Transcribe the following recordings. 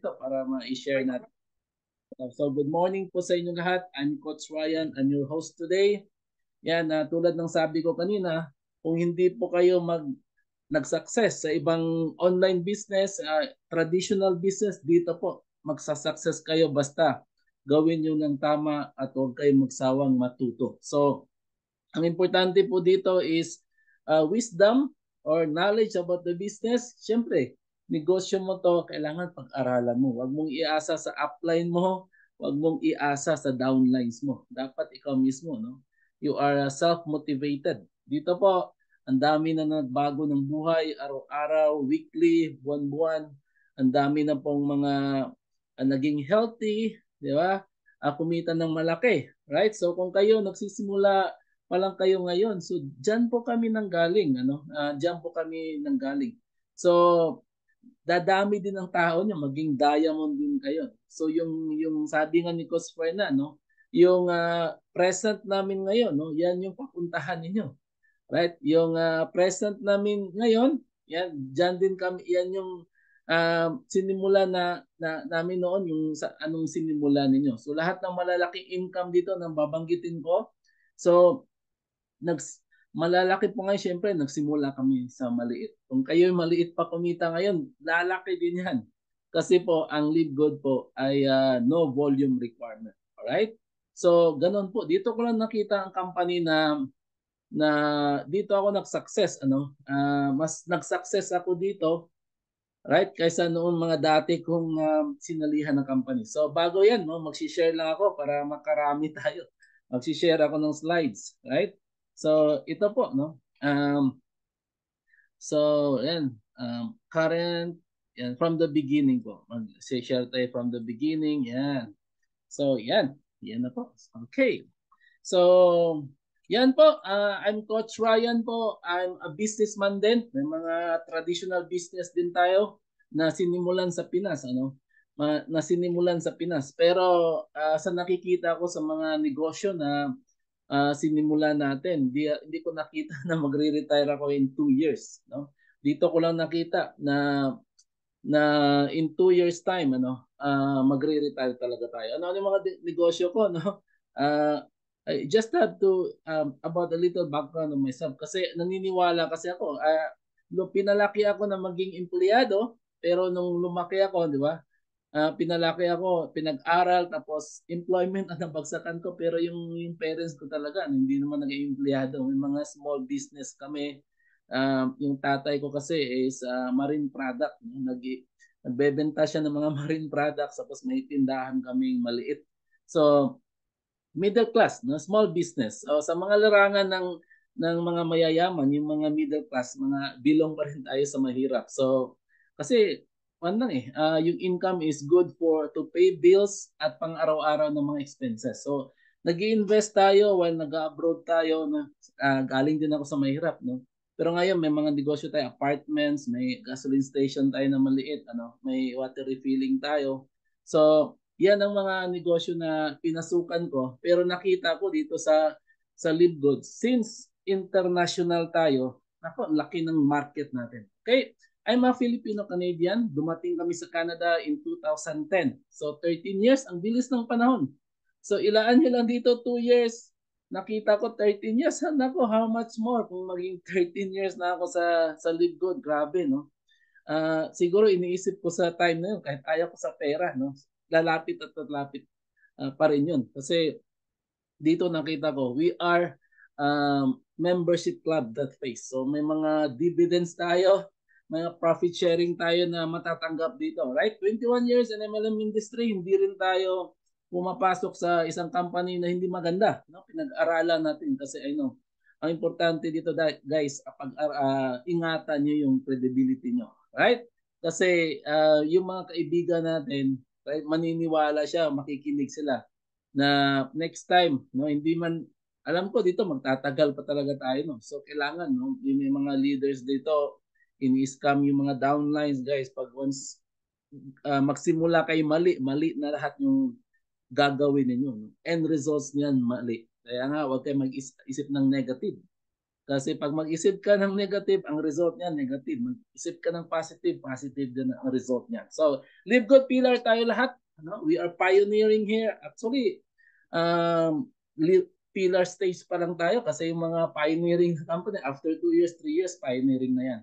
dito para ma-share natin. So good morning po sa inyo lahat. I'm Coach Ryan, I'm your host today. Yan, tulad ng sabi ko kanina, kung hindi po kayo nag-success sa ibang online business, traditional business, dito po magsa-success kayo basta gawin nyo ng tama at huwag kayong magsawang matuto. So, ang importante po dito is wisdom or knowledge about the business. Siyempre, negosyo mo to, kailangan pag-aralan mo. Huwag mong iasa sa upline mo, huwag mong iasa sa downlines mo. Dapat ikaw mismo, no? You are self-motivated. Dito po, ang dami na nagbago ng buhay, araw-araw, weekly, buwan-buwan. Ang dami na pong mga naging healthy, di ba? Kumita ng malaki, right? So kung kayo nagsisimula pa lang kayo ngayon, so diyan po kami nanggaling, ano? Diyan po kami nanggaling. So dadami din ang tao niyo, maging diamond din kayo. So yung sabi nga ni Coach Fernan, no? Yung present namin ngayon, no? Yan yung papuntahan ninyo. Right? Yung present namin ngayon, yan diyan din kami, yan yung sinimula namin noon, yung anong sinimula ninyo. So lahat ng malalaking income dito nang babanggitin ko. So malalaki po ngayon, syempre nagsimula kami sa maliit. Kung kayo maliit pa kumita ngayon, lalaki din yan. Kasi po ang Live Good po ay no volume requirement. Alright? So ganun po. Dito ko lang nakita ang company na dito ako nag-success, mas nag-success ako dito, right, kaysa noong mga dati kong sinalihan ng company. So bago yan, no, magsi-share lang ako para makarami tayo. Magsi-share ako ng slides, right? So ito po, no. So yan, current, yan, from the beginning po. Mag-share tayo from the beginning, yan. So yan na po. Okay. So yan po, I'm Coach Ryan po. I'm a businessman din. May mga traditional business din tayo na sinimulan sa Pinas, na sinimulan sa Pinas. Pero sa nakikita ko sa mga negosyo na sinimulan natin, hindi ko nakita na magre-retire ako in 2 years, no? Dito ko lang nakita na in 2 years time, magre-retire talaga tayo. Ano yung mga negosyo ko, no? I just have to about a little background of myself kasi naniniwala kasi ako, pinalaki ako na maging empleyado, pero nung lumaki ako, di ba? Pinalaki ako, pinag-aral, tapos employment ang nabagsakan ko, pero yung parents ko talaga hindi naman naging empleyado. May mga small business kami. Yung tatay ko kasi is marine product. Nagbebenta siya ng mga marine products, tapos may tindahan kaming maliit. So middle class, no, small business. Sa mga larangan ng mga mayayaman, yung mga middle class, mga bilong pa rin tayo sa mahirap. So kasi yung income is good for to pay bills at pang-araw-araw ng mga expenses. So nag-i-invest tayo while nag-abroad tayo, na galing din ako sa mahirap, no. Pero ngayon may mga negosyo tayo, apartments, may gasoline station tayo na maliit, may water refilling tayo. So yan ang mga negosyo na pinasukan ko, pero nakita ko dito sa Live Good, since international tayo, ako, laki ng market natin. Okay, I'm a Filipino-Canadian. Dumating kami sa Canada in 2010. So 13 years, ang bilis ng panahon. So ilaan nyo lang dito 2 years. Nakita ko 13 years. Nako, how much more kung maging 13 years na ako sa Live Good. Grabe, no? Siguro iniisip ko sa time na yun, kahit ayaw ko sa pera, no? Lalapit at lalapit pa rin yun. Kasi dito nakita ko, we are membership club that pays. So may mga dividends tayo, mga profit sharing tayo na matatanggap dito. Right? 21 years in MLM industry, hindi rin tayo pumapasok sa isang company na hindi maganda. No? Pinag-aralan natin kasi ang importante dito guys, ingatan nyo yung credibility nyo. Right? Kasi yung mga kaibigan natin, right, maniniwala siya, makikinig sila na next time, no, hindi man, alam ko dito magtatagal pa talaga tayo, no. So kailangan, no, yung may mga leaders dito ini-scam yung mga downlines, guys. Pag once magsimula kayo mali na lahat yung gagawin ninyo, no? End results niyan mali. Kaya nga, huwag kayo mag-isip ng negative. Kasi pag mag-isip ka ng negative, ang result niyan negative. Mag-isip ka ng positive, positive din ang result niyan. So, Live Good Pillar tayo lahat. No? We are pioneering here. Actually, pillar stage pa lang tayo kasi yung mga pioneering company, after 2 years, 3 years, pioneering na yan.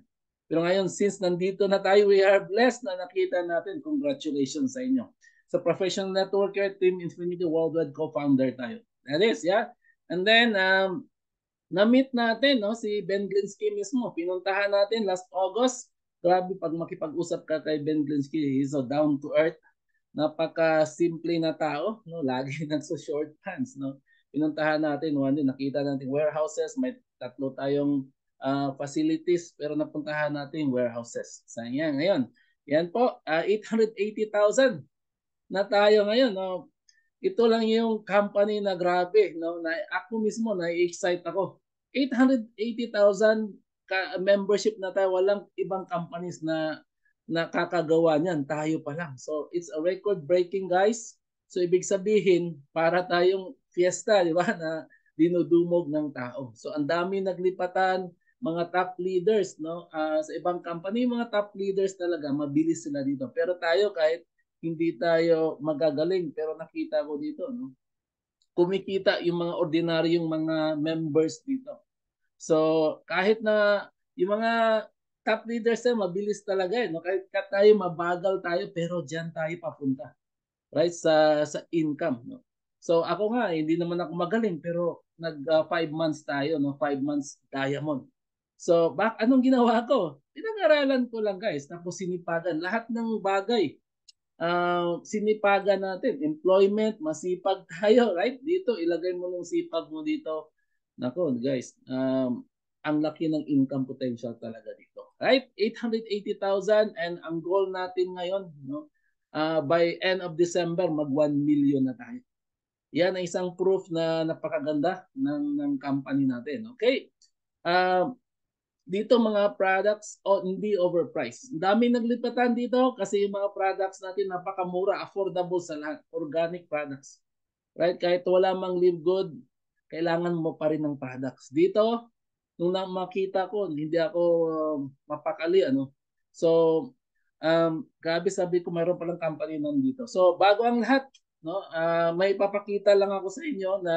Pero ngayon, since nandito na tayo, we are blessed na nakita natin. Congratulations sa inyo. Sa Professional Networker, Team Infinity Worldwide co-founder tayo. That is, yeah. And then, na-meet natin no si Ben Glinsky mismo. Pinuntahan natin last August. Grabe pag makipag-usap ka kay Ben Glinsky, he's so down to earth. Napaka-simple na tao, no? Lagi nagso-short pants, no? Pinuntahan natin, nakita natin warehouses, may 3 tayong facilities pero napuntahan natin warehouses. Sayang ngayon. Yan po, 880,000 na tayo ngayon, no? Ito lang yung company na grabe, no? Na ako mismo na-excite ako. 880,000 membership na tayo, walang ibang companies na nakakagawa niyan, tayo pa lang. So it's a record breaking, guys. So ibig sabihin, para tayong fiesta, di ba, na dinudumog ng tao. So ang dami naglipatan, mga top leaders, no? Sa ibang company, mga top leaders talaga, mabilis sila dito. Pero tayo kahit hindi tayo magagaling, pero nakita ko dito, no? Kumikita yung mga ordinaryong mga members dito. So, kahit na yung mga top leaders na mabilis talaga no? Kahit tayo mabagal tayo, pero diyan tayo papunta. Right? Sa income, no? So, ako nga, hindi naman ako magaling, pero nag 5 months tayo, no? 5 months diamond. So, anong ginawa ko? Pinag-aralan ko lang, guys. Tapos sinipagan. Lahat ng bagay sinipagan natin. Employment, masipag tayo, right? Dito, ilagay mo ng sipag mo dito. Nako, guys, ang laki ng income potential talaga dito. Right? 880,000 and ang goal natin ngayon, no? By end of December, mag 1 million na tayo. Yan ay isang proof na napakaganda ng company natin. Okay? Dito mga products hindi overpriced. Dami naglipatan dito kasi yung mga products natin napakamura, affordable sa lahat. Organic products. Right? Kahit wala mang Live Good, kailangan mo pa rin ng products. Dito, nung makita ko, hindi ako mapakali. So, grabe sabi ko, mayroon palang company nun dito. So, bago ang lahat, no, may papakita lang ako sa inyo na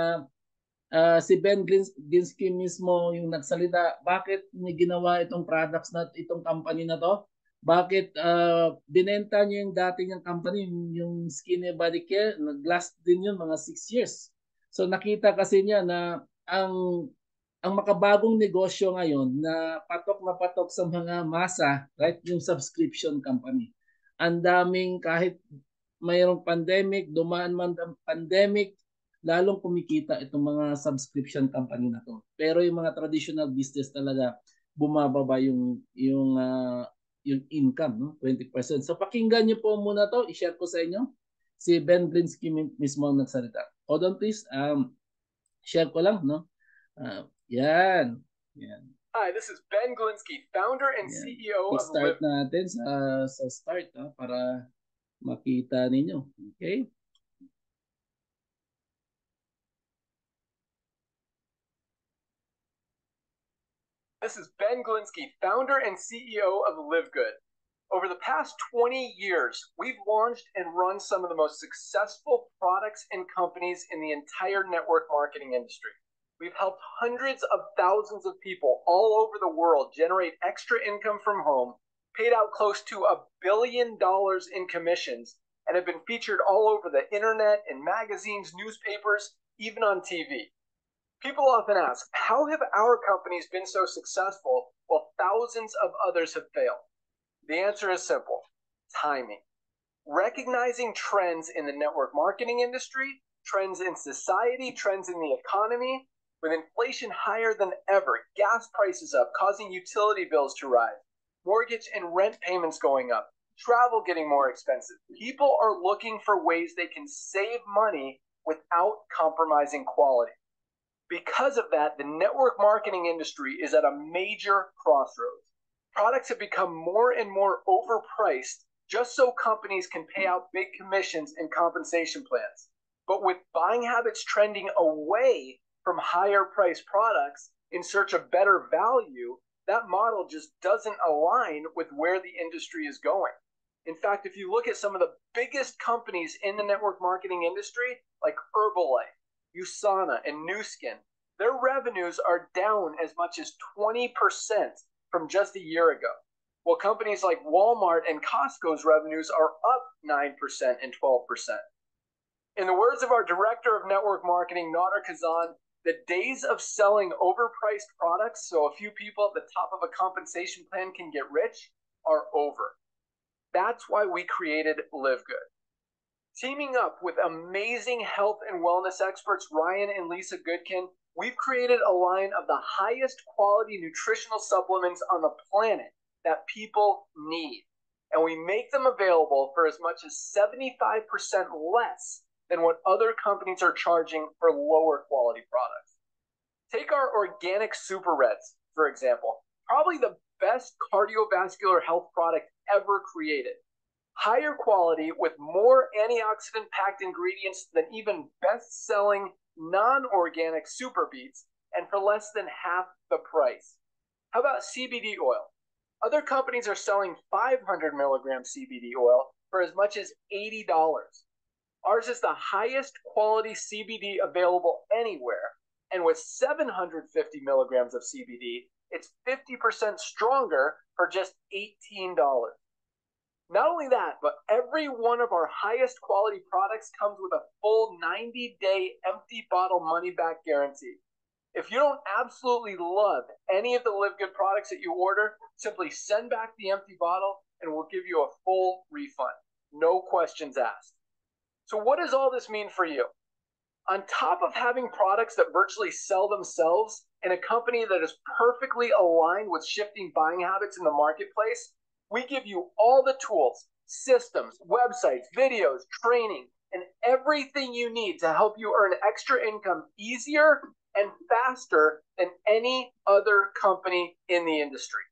si Ben Glinsky mismo yung nagsalita, bakit niya ginawa itong products na itong company na to? Bakit binenta niya yung dati niyang company, yung Skinny Body Care, nag-last din yun mga 6 years. So nakita kasi niya na ang makabagong negosyo ngayon na patok sa mga masa, right, yung subscription company. Ang daming kahit mayroong pandemic, dumaan man ang pandemic, lalong kumikita itong mga subscription company na to. Pero yung mga traditional business talaga bumababa yung income, no? 20%. So pakinggan niyo po muna to, i-share ko sa inyo. Si Ben Glinsky mismo ang nagsalita. Hold on please. Share ko lang, no? Yan. Yan. Hi, this is Ben Glinsky, founder and CEO of Start natin sa start para makita ninyo. Okay? This is Ben Glinsky, founder and CEO of Live Good. Over the past 20 years, we've launched and run some of the most successful products and companies in the entire network marketing industry. We've helped hundreds of thousands of people all over the world generate extra income from home, paid out close to $1 billion in commissions, and have been featured all over the internet, in magazines, newspapers, even on TV. People often ask, how have our companies been so successful while thousands of others have failed? The answer is simple: timing. Recognizing trends in the network marketing industry, trends in society, trends in the economy, with inflation higher than ever, gas prices up, causing utility bills to rise, mortgage and rent payments going up, travel getting more expensive. People are looking for ways they can save money without compromising quality. Because of that, the network marketing industry is at a major crossroads. Products have become more and more overpriced just so companies can pay out big commissions and compensation plans. But with buying habits trending away from higher priced products, in search of better value, that model just doesn't align with where the industry is going. In fact, if you look at some of the biggest companies in the network marketing industry, like Herbalife, USANA, and Nu Skin, their revenues are down as much as 20% from just a year ago. While companies like Walmart and Costco's revenues are up 9% and 12%. In the words of our director of network marketing, Nader Kazan, the days of selling overpriced products so a few people at the top of a compensation plan can get rich are over. That's why we created Live Good. Teaming up with amazing health and wellness experts Ryan and Lisa Goodkin, we've created a line of the highest quality nutritional supplements on the planet that people need. And we make them available for as much as 75% less than what other companies are charging for lower quality products. Take our organic Super Reds, for example, probably the best cardiovascular health product ever created. Higher quality with more antioxidant-packed ingredients than even best-selling non-organic Super Beets, and for less than half the price. How about CBD oil? Other companies are selling 500 milligram CBD oil for as much as $80. Ours is the highest quality CBD available anywhere, and with 750 milligrams of CBD, it's 50% stronger for just $18. Not only that, but every one of our highest quality products comes with a full 90-day empty bottle money-back guarantee. If you don't absolutely love any of the Live Good products that you order, simply send back the empty bottle and we'll give you a full refund. No questions asked. So what does all this mean for you? On top of having products that virtually sell themselves and a company that is perfectly aligned with shifting buying habits in the marketplace, we give you all the tools, systems, websites, videos, training, and everything you need to help you earn extra income easier and faster than any other company in the industry.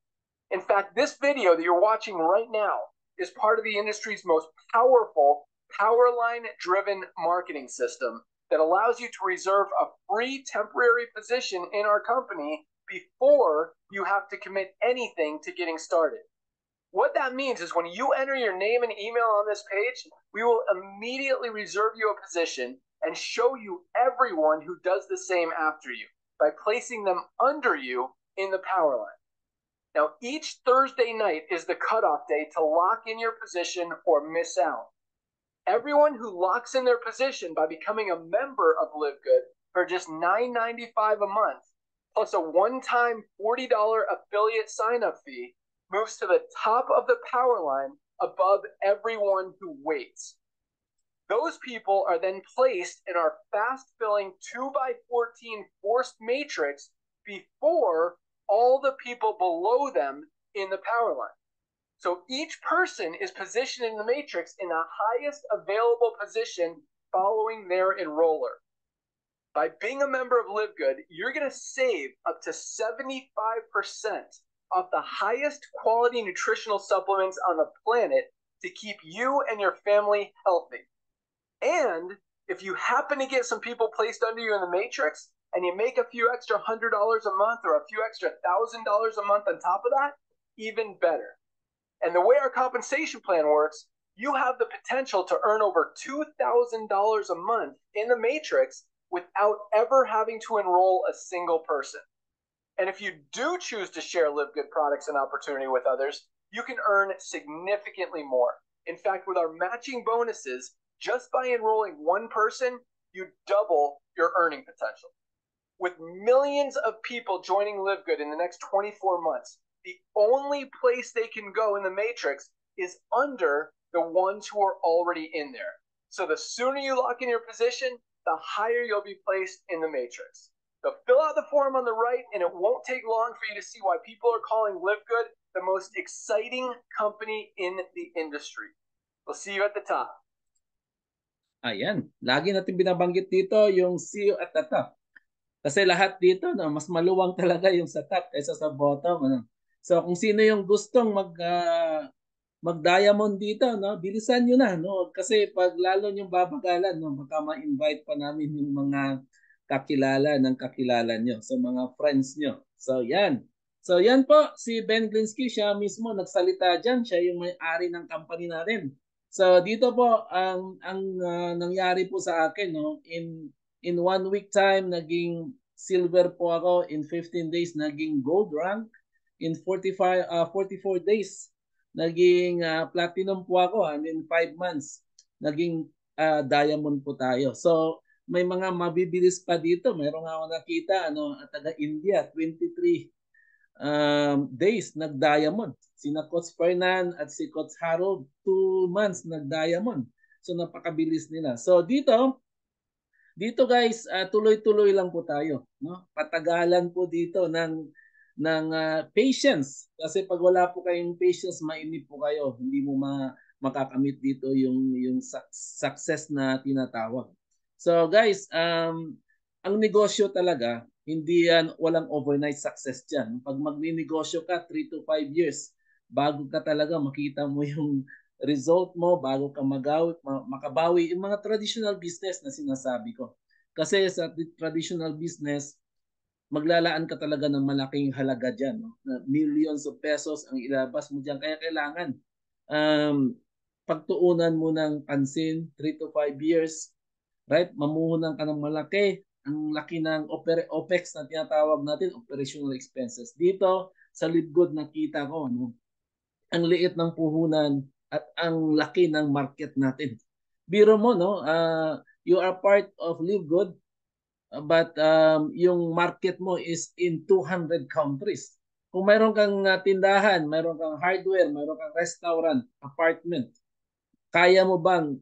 In fact, this video that you're watching right now is part of the industry's most powerful Powerline-driven marketing system that allows you to reserve a free temporary position in our company before you have to commit anything to getting started. What that means is when you enter your name and email on this page, we will immediately reserve you a position and show you everyone who does the same after you by placing them under you in the Powerline. Now, each Thursday night is the cutoff day to lock in your position or miss out. Everyone who locks in their position by becoming a member of Live Good for just $9.95 a month, plus a one-time $40 affiliate sign-up fee, moves to the top of the Powerline above everyone who waits. Those people are then placed in our fast-filling 2x14 forced matrix before all the people below them in the Powerline. So each person is positioned in the matrix in the highest available position following their enroller. By being a member of Live Good, you're going to save up to 75% off the highest quality nutritional supplements on the planet to keep you and your family healthy. And if you happen to get some people placed under you in the matrix and you make a few extra $100 a month or a few extra $1,000 a month on top of that, even better. And the way our compensation plan works, you have the potential to earn over $2,000 a month in the matrix without ever having to enroll a single person. And if you do choose to share Live Good products and opportunity with others, you can earn significantly more. In fact, with our matching bonuses, just by enrolling one person, you double your earning potential. With millions of people joining Live Good in the next 24 months, the only place they can go in the matrix is under the ones who are already in there. So the sooner you lock in your position, the higher you'll be placed in the matrix. So fill out the form on the right, and it won't take long for you to see why people are calling Live Good the most exciting company in the industry. We'll see you at the top. Ayan, lagi natin binabanggit dito yung see you at the top. Kasi lahat dito, no, mas maluwang talaga yung sa top kaysa sa bottom. Ano. So kung sino yung gustong mag-diamond dito, no, bilisan nyo na. No? Kasi pag lalo yung babagalan, no, baka ma-invite pa namin yung mga kakilala ng kakilala nyo, sa mga friends nyo. So yan. So yan po, si Ben Glinsky, siya mismo nagsalita dyan. Siya yung may-ari ng company natin. So dito po, ang nangyari po sa akin, no, in 1 week time, naging silver po ako. In 15 days, naging gold rank. In 44 days, naging platinum po ako. And in 5 months, naging diamond po tayo. So may mga mabibilis pa dito. Meron nga ako nakita, taga India, 23 days nag-diamond. Sina Coach Fernan at si Coach Harold, 2 months nag-diamond. So napakabilis nila. So dito guys, tuloy-tuloy lang po tayo, no? Patagalan po dito ng patience, kasi pag wala po kayong patience, mainip po kayo, hindi mo makakamit dito yung success na tinatawag. So guys, ang negosyo talaga, hindi yan, walang overnight success dyan. Pag magninegosyo ka, 3 to 5 years, bago ka talaga makita mo yung result mo, bago ka makabawi yung mga traditional business na sinasabi ko. Kasi sa traditional business, maglalaan ka talaga ng malaking halaga dyan. No? Millions of pesos ang ilabas mo dyan. Kaya kailangan pagtuunan mo ng pansin, 3 to 5 years, right? Mamuhunan ka ng malaki. Ang laki ng OPEX na tinatawag natin, operational expenses. Dito, sa Livgood nakita ko, no? Ang liit ng puhunan at ang laki ng market natin. Biro mo, no? You are part of Livgood, but yung market mo is in 200 countries. Kung mayroon kang tindahan, mayroon kang hardware, mayroon kang restaurant, apartment, kaya mo bang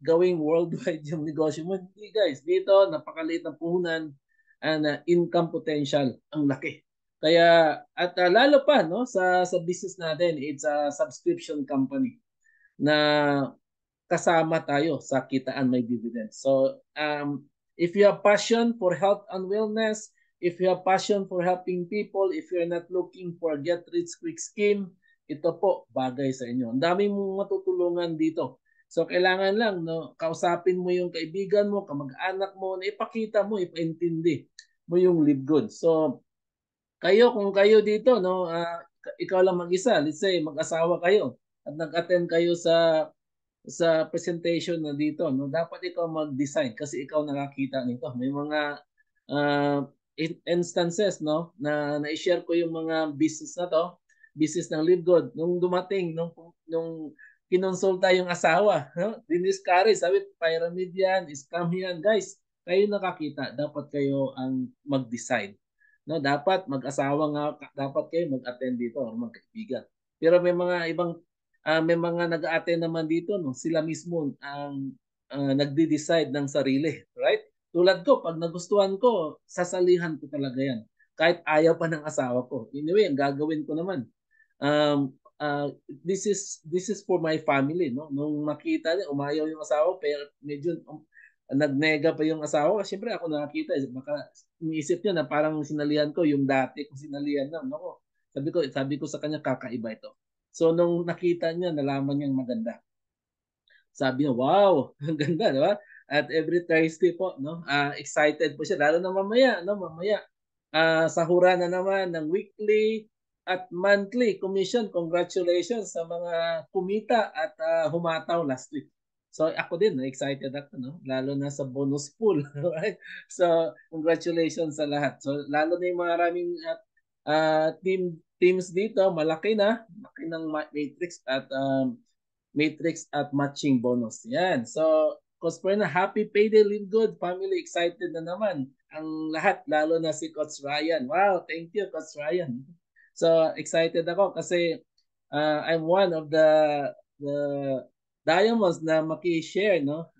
gawing worldwide yung negosyo mo? Hindi guys, dito napakaliit ng puhunan and income potential ang laki. Kaya at lalo pa no sa business natin, it's a subscription company na kasama tayo sa kitaan may dividends. So if you have passion for health and wellness, if you have passion for helping people, if you're not looking for a get rich quick scheme, ito po bagay sa inyo. Ang dami mong matutulungan dito. So kailangan lang no, kausapin mo yung kaibigan mo, kamag-anak mo, na ipakita mo, ipaintindi mo yung live good. So kung kayo dito no, ikaw lang mag-isa, let's say mag-asawa kayo at nag-attend kayo sa presentation na dito, no, dapat ikaw mag-design kasi ikaw nakakita nito. May mga instances no na-share ko yung mga business na to, business ng Live Good. Nung dumating nung kinonsulta yung asawa, no, diniscourage, sabi pyramid yan, scam yan. Guys, kayo nakakita, dapat kayo ang mag-decide. No, dapat mag-asawa nga, dapat kayo mag-attend dito or magkaibigan. Pero may mga ibang may mga nag-a-attend naman dito, no, sila mismo ang nagde-decide ng sarili, right? Tulad ko, pag nagustuhan ko, sasalihan ko talaga yan. Kahit ayaw pa ng asawa ko. Anyway, ang gagawin ko naman, this is for my family, no? Nung makita niya, umayaw yung asawa, pero medyo nagnega pa yung asawa. Siyempre ako nakakita, baka iniisip niya na parang sinalihan ko yung dati kung sinalihan na. No? Sabi ko sa kanya, kakaiba ito. So nung nakita niya, nalaman niyang maganda. Sabi niya, wow, ang ganda, di ba? At every Thursday po, no? Excited po siya, lalo na mamaya, no? Mamaya, sahura na naman ng weekly at monthly commission. Congratulations sa mga kumita at humataw last week. So ako din, excited ako, no? Lalo na sa bonus pool, right? So congratulations sa lahat. So lalo na yung maraming teams dito, malaki na ng matrix at matching bonus. Yan. So Coach Perna, happy payday, Live Good. Family excited na naman. Ang lahat, lalo na si Coach Ryan. Wow, thank you, Coach Ryan. So excited ako kasi I'm one of the diamonds na maki-share, no,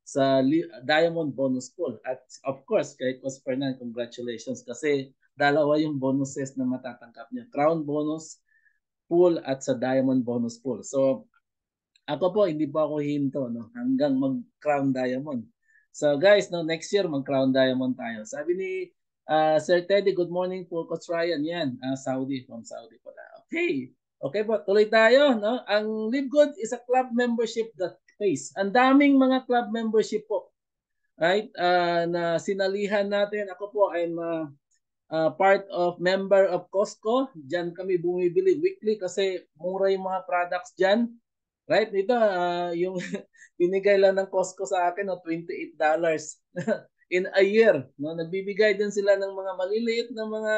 sa Diamond Bonus Pool. At of course, kay Coach Fernan, congratulations kasi dalawa yung bonuses na matatanggap niya. Crown Bonus Pool at sa Diamond Bonus Pool. So ako po, hindi po ako hinto, no, hanggang mag-Crown Diamond. So guys, no, next year mag-Crown Diamond tayo. Sabi ni Sir Teddy, good morning po, Coach Ryan. Yan, from Saudi pala. Okay. Okay po, tuloy tayo. No? Ang Live Good is a club membership that pays. Ang daming mga club membership po. right? Na sinalihan natin. Ako po ay part of member of Costco. Diyan kami bumibili weekly kasi mura yung mga products diyan. Right? Dito, yung binigay lang ng Costco sa akin, no, $28 in a year. No? Nagbibigay din sila ng mga maliliit na mga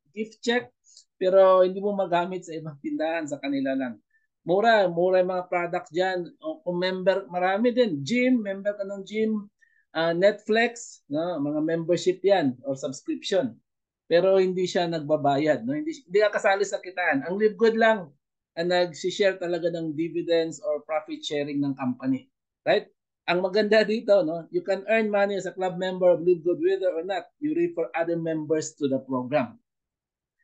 gift check, pero hindi mo magamit sa ibang tindahan, sa kanila lang. Mura yung mga products dyan. O, kung member, marami din. Gym, member ka ng gym. Netflix, no? Mga membership yan or subscription. Pero hindi siya nagbabayad. No? Hindi ka kasali sa kitaan. Ang Live Good lang ang nag-share talaga ng dividends or profit sharing ng company. Right? Ang maganda dito, no, you can earn money as a club member of Live Good whether or not you refer other members to the program.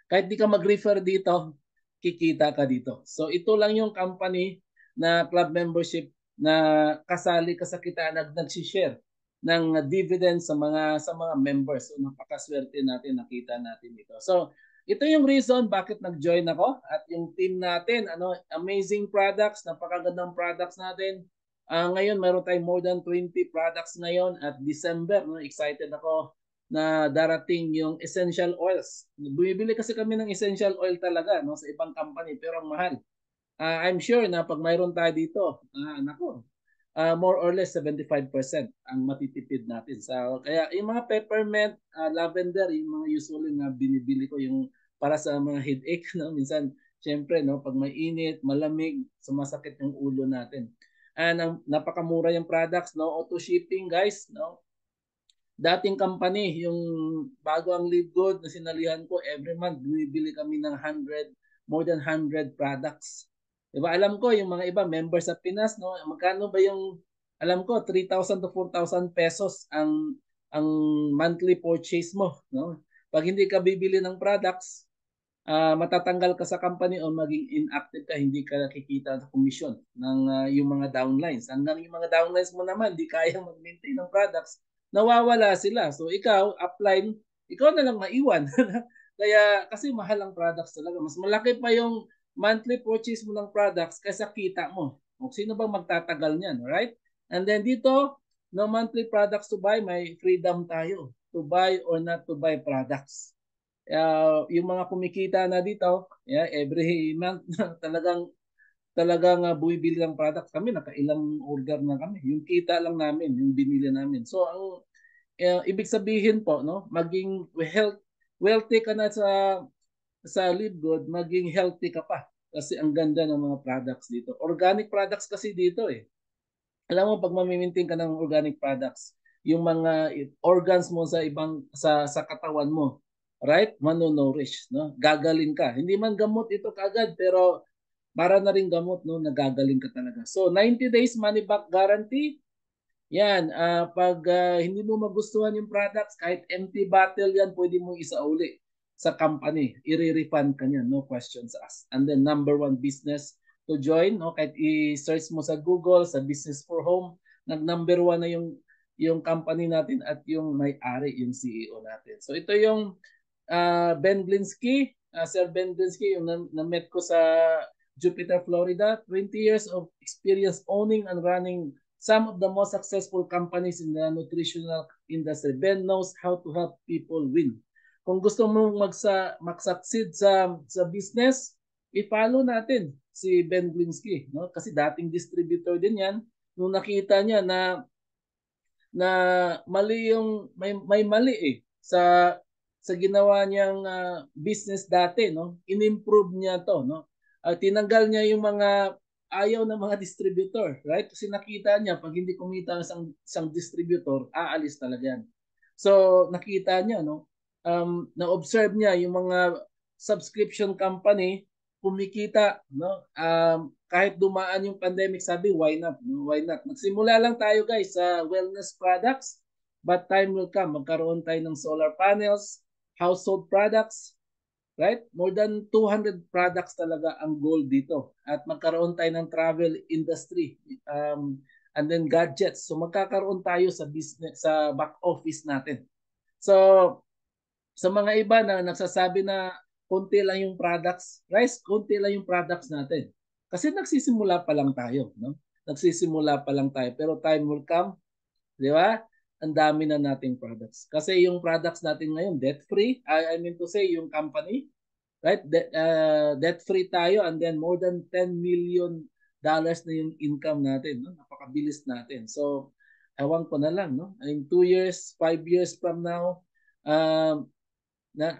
Kahit di ka mag-refer dito, kikita ka dito. So ito lang yung company na club membership na kasali ka sa kita, nag-share ng dividends sa mga members. So napakaswerte natin, nakita natin ito. So ito yung reason bakit nag-join ako at yung team natin, amazing products, napakagandang products natin. Ngayon meron tayong more than 20 products ngayon at December, excited ako na darating yung essential oils. Bumibili kasi kami ng essential oil talaga, no, sa ibang company pero ang mahal. I'm sure na pag mayroon tayo dito, more or less 75% ang matitipid natin. So, kaya yung mga peppermint, lavender, yung mga usually na binibili ko yung para sa mga headache, no? Minsan, syempre, no, pag may init, malamig, sumasakit yung ulo natin. And napakamura yung products, no? Auto shipping, guys, no? Dating company, yung bago ang Live Good na sinalihan ko, every month bumibili kami ng more than 100 products. Diba? Alam ko yung mga iba, members sa Pinas, no? Magkano ba yung, alam ko, 3,000 to 4,000 pesos ang monthly purchase mo, no? Pag hindi ka bibili ng products, matatanggal ka sa company o maging inactive ka, hindi ka nakikita sa commission ng yung mga downlines. Hanggang yung mga downlines mo naman, hindi kayang mag-maintain ng products, nawawala sila. So ikaw, upline, ikaw na lang maiwan. Kaya kasi mahal ang products talaga. Mas malaki pa yung monthly purchase mo ng products kaysa kita mo. O, sino bang magtatagal niyan, right? And then dito, no monthly products to buy, may freedom tayo to buy or not to buy products. Yung mga kumikita na dito, every month talagang bumibili ng product kami, nakailang order na kami. Yung kita lang namin, yung binili namin. So ang ibig sabihin po, no, maging wealthy ka na sa Live Good, maging healthy ka pa. Kasi ang ganda ng mga products dito. Organic products kasi dito eh. Alam mo pag mamimintain ka ng organic products, yung mga organs mo sa katawan mo, right? Mano-nourish, no? Gagaling ka. Hindi man gamot ito kagad pero para na rin gamot, no, nagagaling ka talaga. So 90 days money back guarantee. Yan, pag hindi mo magustuhan yung products, kahit empty bottle yan, pwede mo isauli sa company. I-refund ka niyan, no questions asked. And then number one business to join, no, kahit i-search mo sa Google, sa Business for Home, nag-number one na yung company natin at yung may-ari, yung CEO natin. So ito yung Ben Glinsky, Sir Ben Glinsky, yung na-met ko sa Jupiter, Florida, 20 years of experience owning and running some of the most successful companies in the nutritional industry. Ben knows how to help people win. Kung gusto mong mag-succeed sa business, i-follow natin si Ben Glinsky, no? Kasi dating distributor din 'yan. Nung nakita niya na mali yung may mali sa ginawa niyang business dati, no? In-improve niya 'to, no? Tinanggal niya yung mga ayaw ng mga distributor, right? Kasi nakita niya pag hindi kumita ang isang distributor, aalis talaga yan. So nakita niya, no? Na-observe niya yung mga subscription company kumikita, no? Kahit dumaan yung pandemic, sabi why not, no? Why not? Nagsimula lang tayo guys sa wellness products, but time will come, magkaroon tayo ng solar panels, household products, right? More than 200 products talaga ang goal dito. At magkaroon tayo ng travel industry, and then gadgets. So magkakaroon tayo sa business, sa back office natin. So sa mga iba na nagsasabi na konti lang yung products, guys, konti lang yung products natin. Kasi nagsisimula pa lang tayo, no? Nagsisimula pa lang tayo, pero time will come, di ba? ang dami na nating products. Kasi yung products natin ngayon, debt-free. I mean to say, yung company, right? Debt-free tayo, and then more than $10 million na yung income natin. No? Napakabilis natin. So, ewan ko na lang. No? In 2 years, 5 years from now, um, na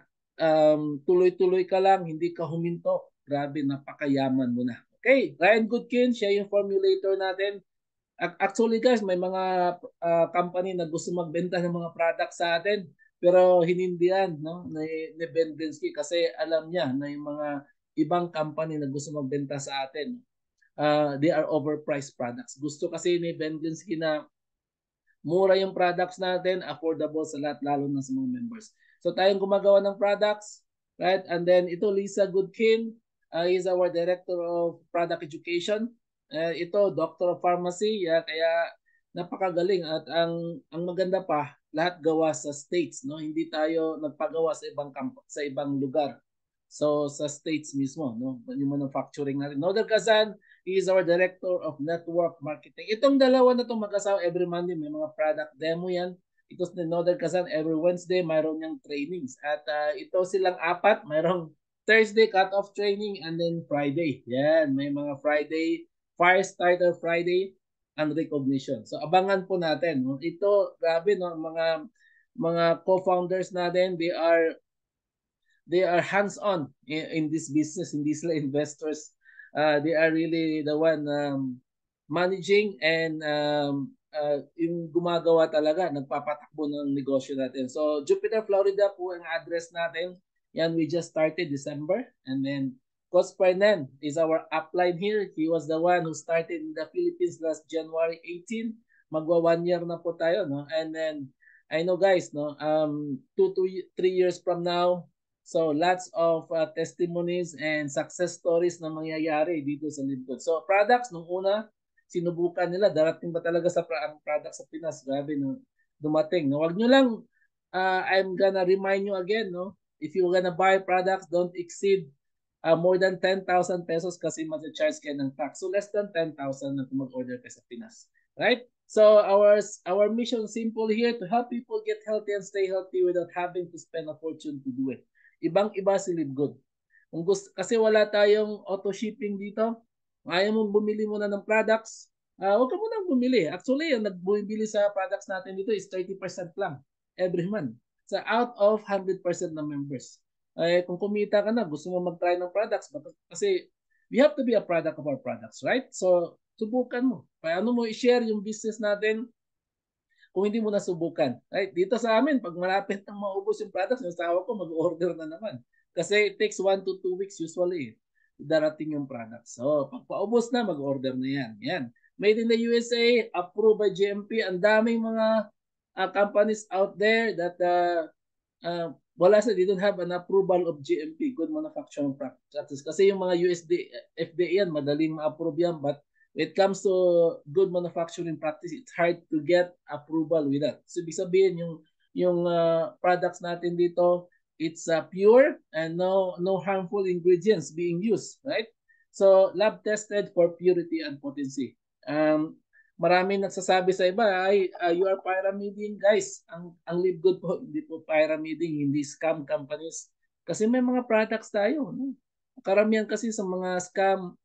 tuloy-tuloy ka lang, hindi ka huminto. Grabe, napakayaman mo na. Okay, Ryan Goodkin, siya yung formulator natin. Actually guys, may mga company na gusto magbenta ng mga products sa atin, pero hinindihan no, ni Ben Glinsky kasi alam niya na yung mga ibang company na gusto magbenta sa atin, they are overpriced products. Gusto kasi ni Ben Glinsky na mura yung products natin, affordable sa lahat, lalo na sa mga members. So tayong gumagawa ng products, right? And then ito, Lisa Goodkin, is our Director of Product Education. Ito, Doctor of Pharmacy, kaya napakagaling. At ang maganda pa, lahat gawa sa states, no? Hindi tayo nagpagawa sa ibang lugar. So sa states mismo, no? Yung manufacturing natin. Nodal Kazan, he is our Director of Network Marketing. Itong dalawa na itong mag-asawa, every Monday may mga product demo yan. Ito si Nodal Kazan, every Wednesday mayroon niyang trainings. At ito silang apat, mayroong Thursday cut-off training, and then Friday. Yan, may mga Friday, Fire Starter Friday, and recognition. So abangan po natin. No? Ito, grabe, no? Mga co-founders natin, they are hands-on in this business, in these investors. They are really the one managing and yung gumagawa talaga, nagpapatakbo ng negosyo natin. So Jupiter, Florida po ang address natin. Yan, we just started December. And then Coach Fernan is our upline here. He was the one who started in the Philippines last January 18. Magwa 1 year na po tayo, no? And then I know guys, no, 2 to 3 years from now, so lots of testimonies and success stories na mangyayari dito sa Lidcod. So products, nung una, sinubukan nila, darating ba talaga sa ang product sa Pinas? Grabe, no? Dumating. No? Wag nyo lang, I'm gonna remind you again, no? If you're gonna buy products, don't exceed more than 10,000 pesos kasi mag-charge kayo ng tax. So less than 10,000 na kung mag-order kayo sa Pinas. Right? So our mission simple here to help people get healthy and stay healthy without having to spend a fortune to do it. Ibang-iba si Livegood. Kung gusto, kasi wala tayong auto shipping dito, ayaw mong bumili muna ng products, huwag ka muna bumili. Actually, yung nagbumili sa products natin dito is 30% lang every month. So out of 100% ng members. Kung kumita ka na, gusto mo mag-try ng products, kasi we have to be a product of our products, right? So subukan mo. Paano mo i-share yung business natin kung hindi mo nasubukan. Right? Dito sa amin, pag malapit nang maubos yung products, yung asawa ko mag-order na naman. Kasi it takes 1 to 2 weeks usually darating yung products. So, pag paubos na, mag-order na yan. Yan. Made in the USA, approved by GMP. Ang daming mga companies out there that wala sa, they don't have an approval of GMP, Good Manufacturing Practices. Kasi yung mga FDA yan, madaling ma-approve yan, but when it comes to good manufacturing practice, it's hard to get approval with that. So ibig sabihin yung products natin dito, it's pure and no harmful ingredients being used, right? So lab tested for purity and potency. Maraming nagsasabi sa iba, ay you are pyramiding, guys. Ang Livegood po, hindi po pyramiding, hindi scam companies. Kasi may mga products tayo, no? Karamihan kasi sa mga scam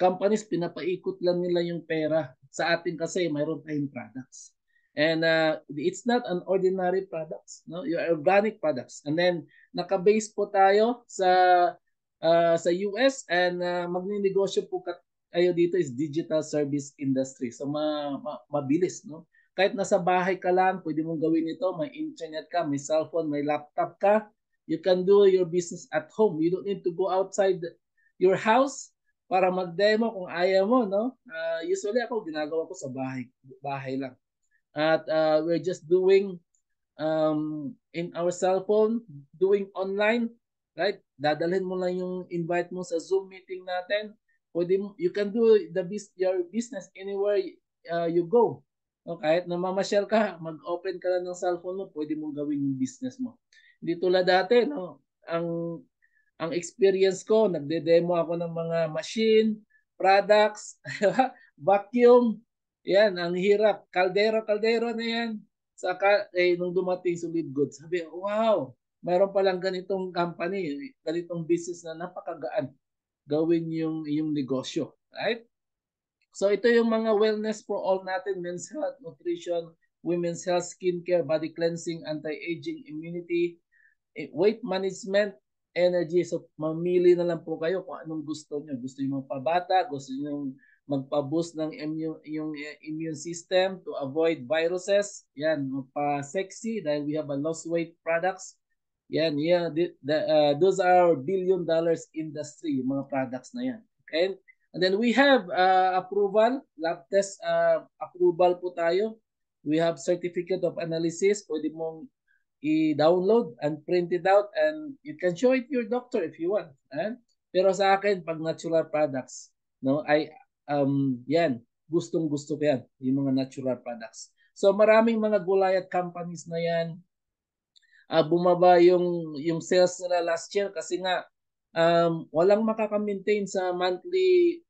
companies, pinapaikot lang nila yung pera. Sa atin kasi mayroon tayong products. And it's not an ordinary products, no? Your organic products. And then naka-base po tayo sa US, and magninegosyo po kayo dito is digital service industry. So mabilis, no? Kahit nasa bahay ka lang, pwede mong gawin ito. May internet ka, may cellphone, may laptop ka. You can do your business at home. You don't need to go outside your house para mag-demo kung ayaw mo, no? Usually ako, ginagawa ko sa bahay lang. At we're just doing in our cellphone, doing online, right? Dadalhin mo lang yung invite mo sa Zoom meeting natin. You can do your business anywhere you go. No, kahit na mamasyal ka, mag-open ka lang ng cellphone mo, pwede mong gawin yung business mo. Hindi tulad dati, no? Ang experience ko, nagde-demo ako ng mga machine, products, vacuum. Yan, ang hirap. Kaldero na yan. Saka, nung dumating si Live Good, sabi, wow, mayroon palang ganitong company, ganitong business na napakagaan gawin yung negosyo. Right? So ito yung mga wellness for all natin, men's health, nutrition, women's health, skincare, body cleansing, anti-aging, immunity, weight management, energy. So mamili na lang po kayo kung anong gusto niyo. Gusto niyo magpabata, gusto niyo magpa-boost ng yung immune system to avoid viruses. Yan, magpa-sexy dahil we have a lost weight products. Yan, yeah, those are $1 billion industry, yung mga products na yan. Okay? And then we have approval, lab test approval po tayo. We have certificate of analysis. Pwede mong i-download and print it out and you can show it to your doctor if you want. Pero sa akin, pag natural products, no, yan, gustong-gusto ko yan, yung mga natural products. So maraming mga Goliath companies na yan, bumaba yung sales nila last year kasi nga walang makaka-maintain sa monthly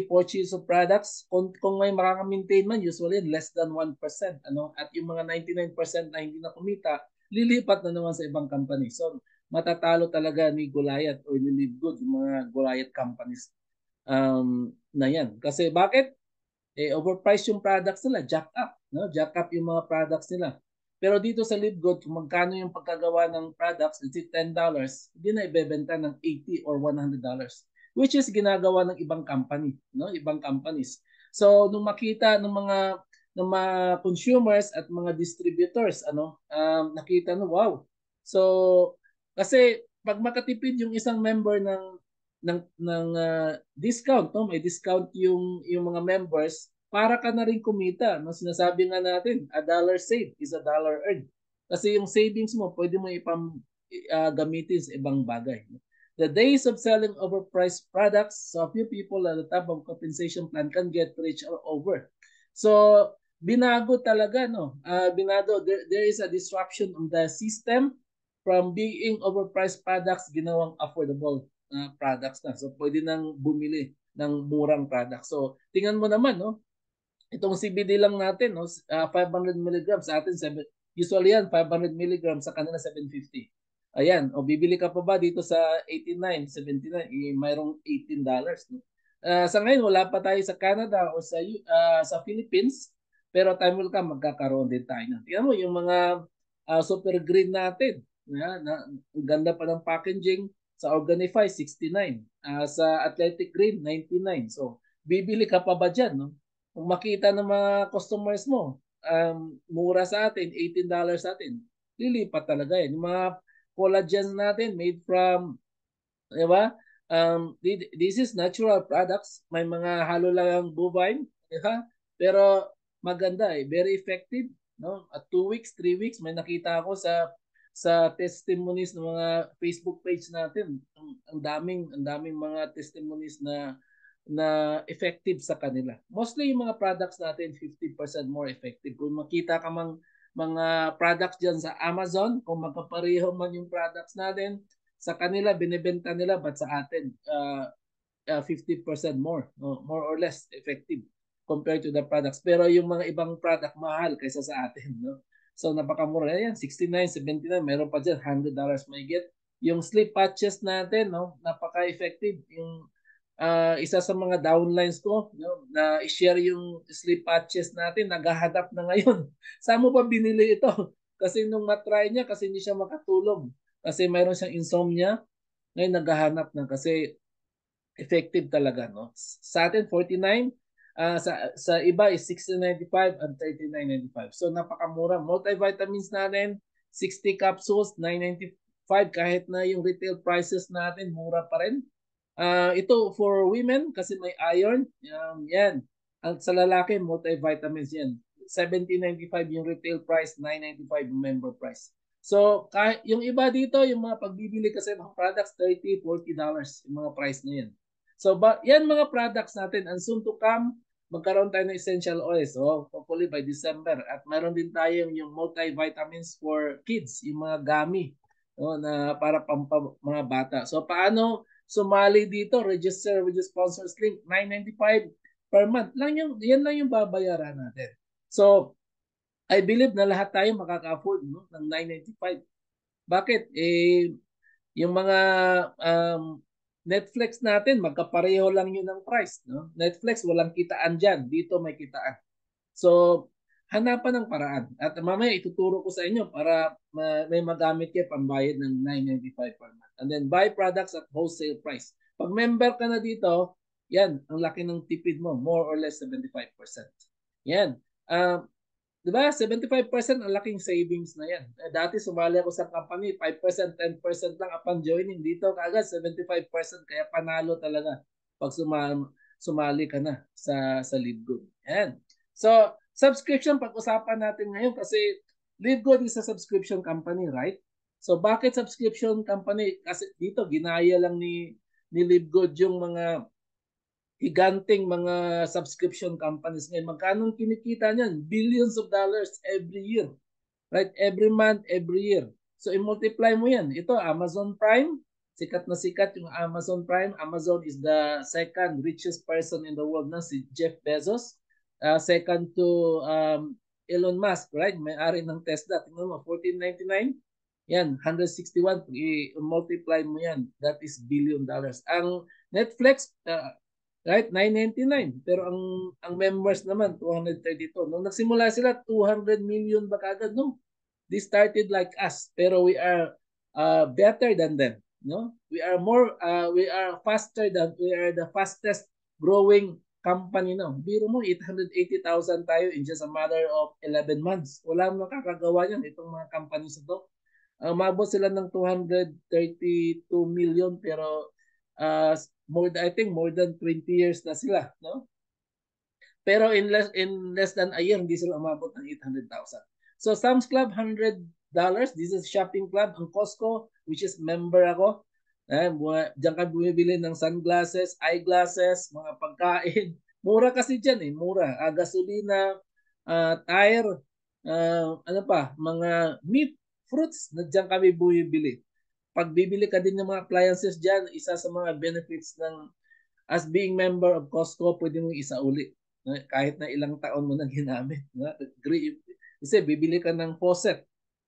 purchase of products. Kung may makaka-maintain man, usually less than 1%. Ano? At yung mga 99% na hindi na kumita, lilipat na naman sa ibang company. So, matatalo talaga ni Goliath or ni Live Good, yung mga Goliath companies na yan. Kasi bakit? Overpriced yung products nila, jack up. No? Jack up yung mga products nila. Pero dito sa Live Good, kung magkano yung pagkagawa ng products, let's say $10, hindi na ibebenta ng $80 or $100, which is ginagawa ng ibang company, no? Ibang companies. So, nung makita ng mga consumers at mga distributors, nakita no, wow. So, kasi pag makatipid yung isang member ng discount, no? May discount yung mga members, para ka na rin kumita. No? Sinasabi nga natin, a dollar saved is a dollar earned. Kasi yung savings mo, pwede mo gamitin sa ibang bagay. No? The days of selling overpriced products, so a few people at the top of compensation plan can get rich or over. So, binago talaga, no? Binago, there is a disruption on the system from being overpriced products, ginawang affordable products na. So, pwede nang bumili ng murang products. So, tingnan mo naman, no? Itong CBD lang natin, no? 500 mg sa atin, usually yan, 500 mg sa kanila 750. Ayan, o bibili ka pa ba dito sa 89, 79, mayroong $18. No? Sa ngayon, wala pa tayo sa Canada o sa Philippines, pero time will come, magkakaroon din tayo. Tingnan mo, yung mga super green natin, ang ganda pa ng packaging, sa Organifi, 69. Sa Athletic Green, 99. So, bibili ka pa ba dyan? No? Kung makita ng mga customers mo, mura sa atin, $18 sa atin, lilipat talaga yan. Yung mga collagens natin made from, di ba? This is natural products. May mga halo lang ang bovine, di ba? Pero maganda very effective. No? At 2 weeks, 3 weeks, may nakita ako sa testimonies ng mga Facebook page natin. Ang daming mga testimonies na effective sa kanila. Mostly yung mga products natin 50% more effective. Kung makita ka mga products diyan sa Amazon, kung magkapareho man yung products natin, sa kanila binebenta nila but sa atin 50% more, no? More or less effective compared to the products. Pero yung mga ibang product mahal kaysa sa atin, no? So napakamura yan, 69, 79, meron pa diyan $100 may get. Yung sleep patches natin, no, napaka-effective. Yung isa sa mga downlines ko, no, na i-share yung sleep patches natin, naghahanap na ngayon. Saan mo pa binili ito? Kasi nung matry niya, kasi hindi siya makatulog. Kasi mayroon siyang insomnia, ngayon naghahanap na kasi effective talaga, no? Sa atin 49, sa iba is 60.95 and 39.95. So napakamura. Multivitamins natin 60 capsules 9.95, kahit na yung retail prices natin mura pa rin. Ito for women kasi may iron, yan. At sa lalaki multivitamins yan. 17.95 yung retail price, 9.95 yung member price. So, yung iba dito, yung mga pagbibili kasi ng products, $30, $40 yung mga price na yan. So, yan mga products natin. And soon to come, magkaroon tayo ng essential oils. So, hopefully by December. At meron din tayo yung multivitamins for kids, yung mga gummy, no, na para mga bata. So, paano sumali dito? Register with the sponsors link, $9.95 per month. Yan lang yung babayaran natin. So, I believe na lahat tayo makaka-afford, no, ng 995. Bakit? Yung mga um, Netflix natin, magkapareho lang yun ng price. No? Netflix, walang kitaan dyan. Dito may kitaan. So, hanapan ng paraan. At mamaya ituturo ko sa inyo para may magamit kayo pambayad ng 995 per month. And then buy products at wholesale price. Pag member ka na dito, yan, ang laki ng tipid mo, more or less 75%. Yan. Di ba? 75% ang laking savings na yan. Dati sumali ako sa company, 5%, 10% lang upon joining. Dito kaagad 75%, kaya panalo talaga pag sumali ka na sa LiveGood. Yan. So, subscription, pag-usapan natin ngayon kasi LiveGood is a subscription company, right? So, bakit subscription company? Kasi dito, ginaya lang ni LiveGood yung mga higanting mga subscription companies ngayon. Magkano kinikita niyan? Billions of dollars every year. Right? Every month, every year. So, i-multiply mo yan. Ito, Amazon Prime. Sikat na sikat yung Amazon Prime. Amazon is the second richest person in the world na si Jeff Bezos. Second to Elon Musk, right? May-ari ng Tesla. Tingnan mo, 1499. Yan, 161. I-multiply mo yan. That is billion dollars. Ang Netflix, right? 999. Pero ang members naman 232. Nung nagsimula sila 200 million ba kagad no? They started like us, pero we are better than them, no? We are faster than we are the fastest growing company no. Biro mo 880,000 tayo in just a matter of 11 months. Wala mo makakagawa yan itong mga companies ito. Umabot sila ng 232 million pero I think more than 20 years na sila, no? Pero in less than a year hindi sila umabot ng 800,000. So Sam's Club $100. This is shopping club. Ang Costco, which is member ako, diyan ka bumibili ng sunglasses, eyeglasses, mga pagkain. Mura kasi diyan eh, mura. Gasolina, tire, ano pa, mga meat, fruits, na diyan kami bumibili. Pag bibili ka din ng mga appliances diyan, isa sa mga benefits ng as being member of Costco, pwede mong isauli. Kahit na ilang taon mo na ginamit. Kasi bibili ka ng faucet,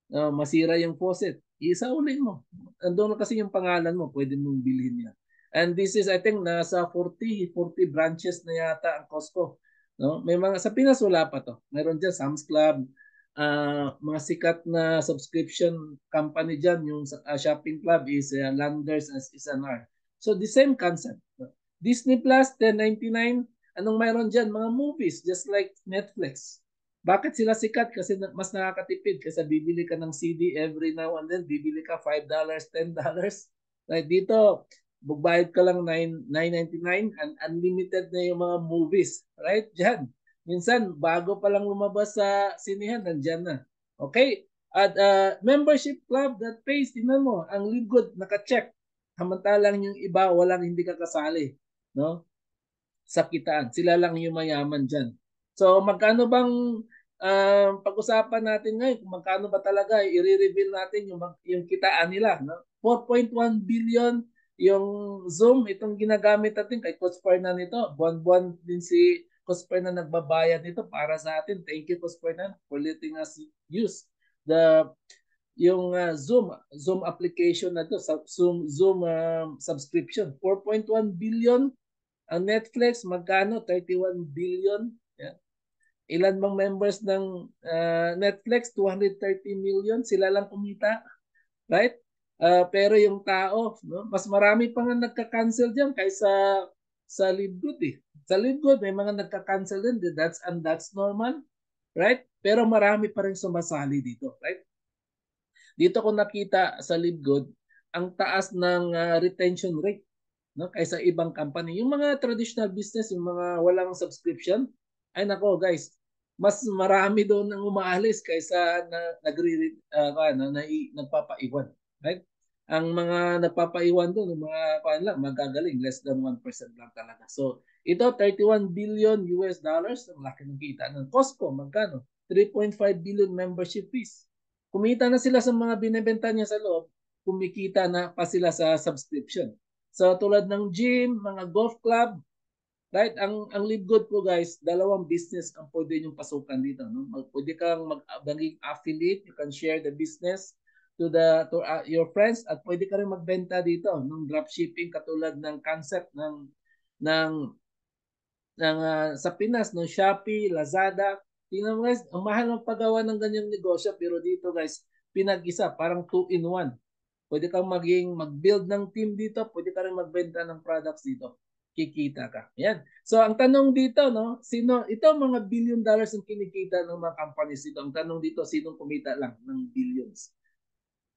masira yung faucet, isauli mo. Andun na kasi yung pangalan mo, pwede mong bilhin yan. And this is, I think, nasa 40 branches na yata ang Costco. No? May mga, sa Pinas wala pa to. Meron dyan, Sam's Club, mga sikat na subscription company dyan, yung shopping club is Landers as S&R. So the same concept. No? Disney Plus, $10.99. Anong mayroon dyan? Mga movies, just like Netflix. Bakit sila sikat? Kasi mas nakakatipid. Kasi bibili ka ng CD every now and then, bibili ka $5, $10. Right dito, bugbayad ka lang $9.99 and unlimited na yung mga movies. Right? Diyan. Minsan, bago pa lang lumabas sa sinihan, nandyan na. Okay? At membership club that pays, tingnan mo, ang LiveGood, naka-check. Samantalang yung iba, walang hindi ka kasali. No? Sa kitaan. Sila lang yung mayaman dyan. So magkano bang pag-usapan natin ngayon kung magkano ba talaga i-reveal natin yung kitaan nila. No? 4.1 billion yung Zoom, itong ginagamit natin kay Coach Fernan nito. Buwan-buwan din si Coach Fernan nagbabayad nito para sa atin. Thank you Coach Fernan for letting us use yung Zoom application na to, Zoom subscription. 4.1 billion. Ang Netflix, magkano? 31 billion. Yeah. Ilan bang members ng Netflix? 230 million. Sila lang kumita. Right? Pero yung tao, no? Mas marami pa nga nagka-cancel dyan kaysa sa LiveGood eh. Sa LiveGood, may mga nagka-cancel din. That's normal. Right? Pero marami pa rin sumasali dito. Right? Dito ko nakita sa LiveGood, ang taas ng retention rate, no, kaysa ibang company. Yung mga traditional business, yung mga walang subscription, ay nako guys, mas marami doon ang umaalis kaysa nagpapaiwan. Right? Ang mga nagpapaiwan doon, yung mga magagaling, less than 1% lang talaga. So, ito 31 billion US dollars, ang laki ng kita ng Costco, magkano? 3.5 billion membership fees. Kumita na sila sa mga binebenta niya sa loob, kumikita na pa sila sa subscription. So tulad ng gym, mga golf club, Right? Ang Live Good po guys, dalawang business ang pwede niyong pasukan dito. No? Pwede kang maging affiliate, you can share the business to your friends at pwede ka rin magbenta dito ng dropshipping katulad ng concept ng sa Pinas, no, Shopee, Lazada. Tingnan mo guys, ang mahal ng paggawa ng ganyang negosyo pero dito guys, pinag-isa, parang 2-in-1. Pwede kang mag-build ng team dito, pwede ka rin magbenta ng products dito. Kikita ka. Yan. So ang tanong dito, no, ito mga billion dollars ang kinikita ng mga companies dito. Ang tanong dito, sinong kumita lang ng billions?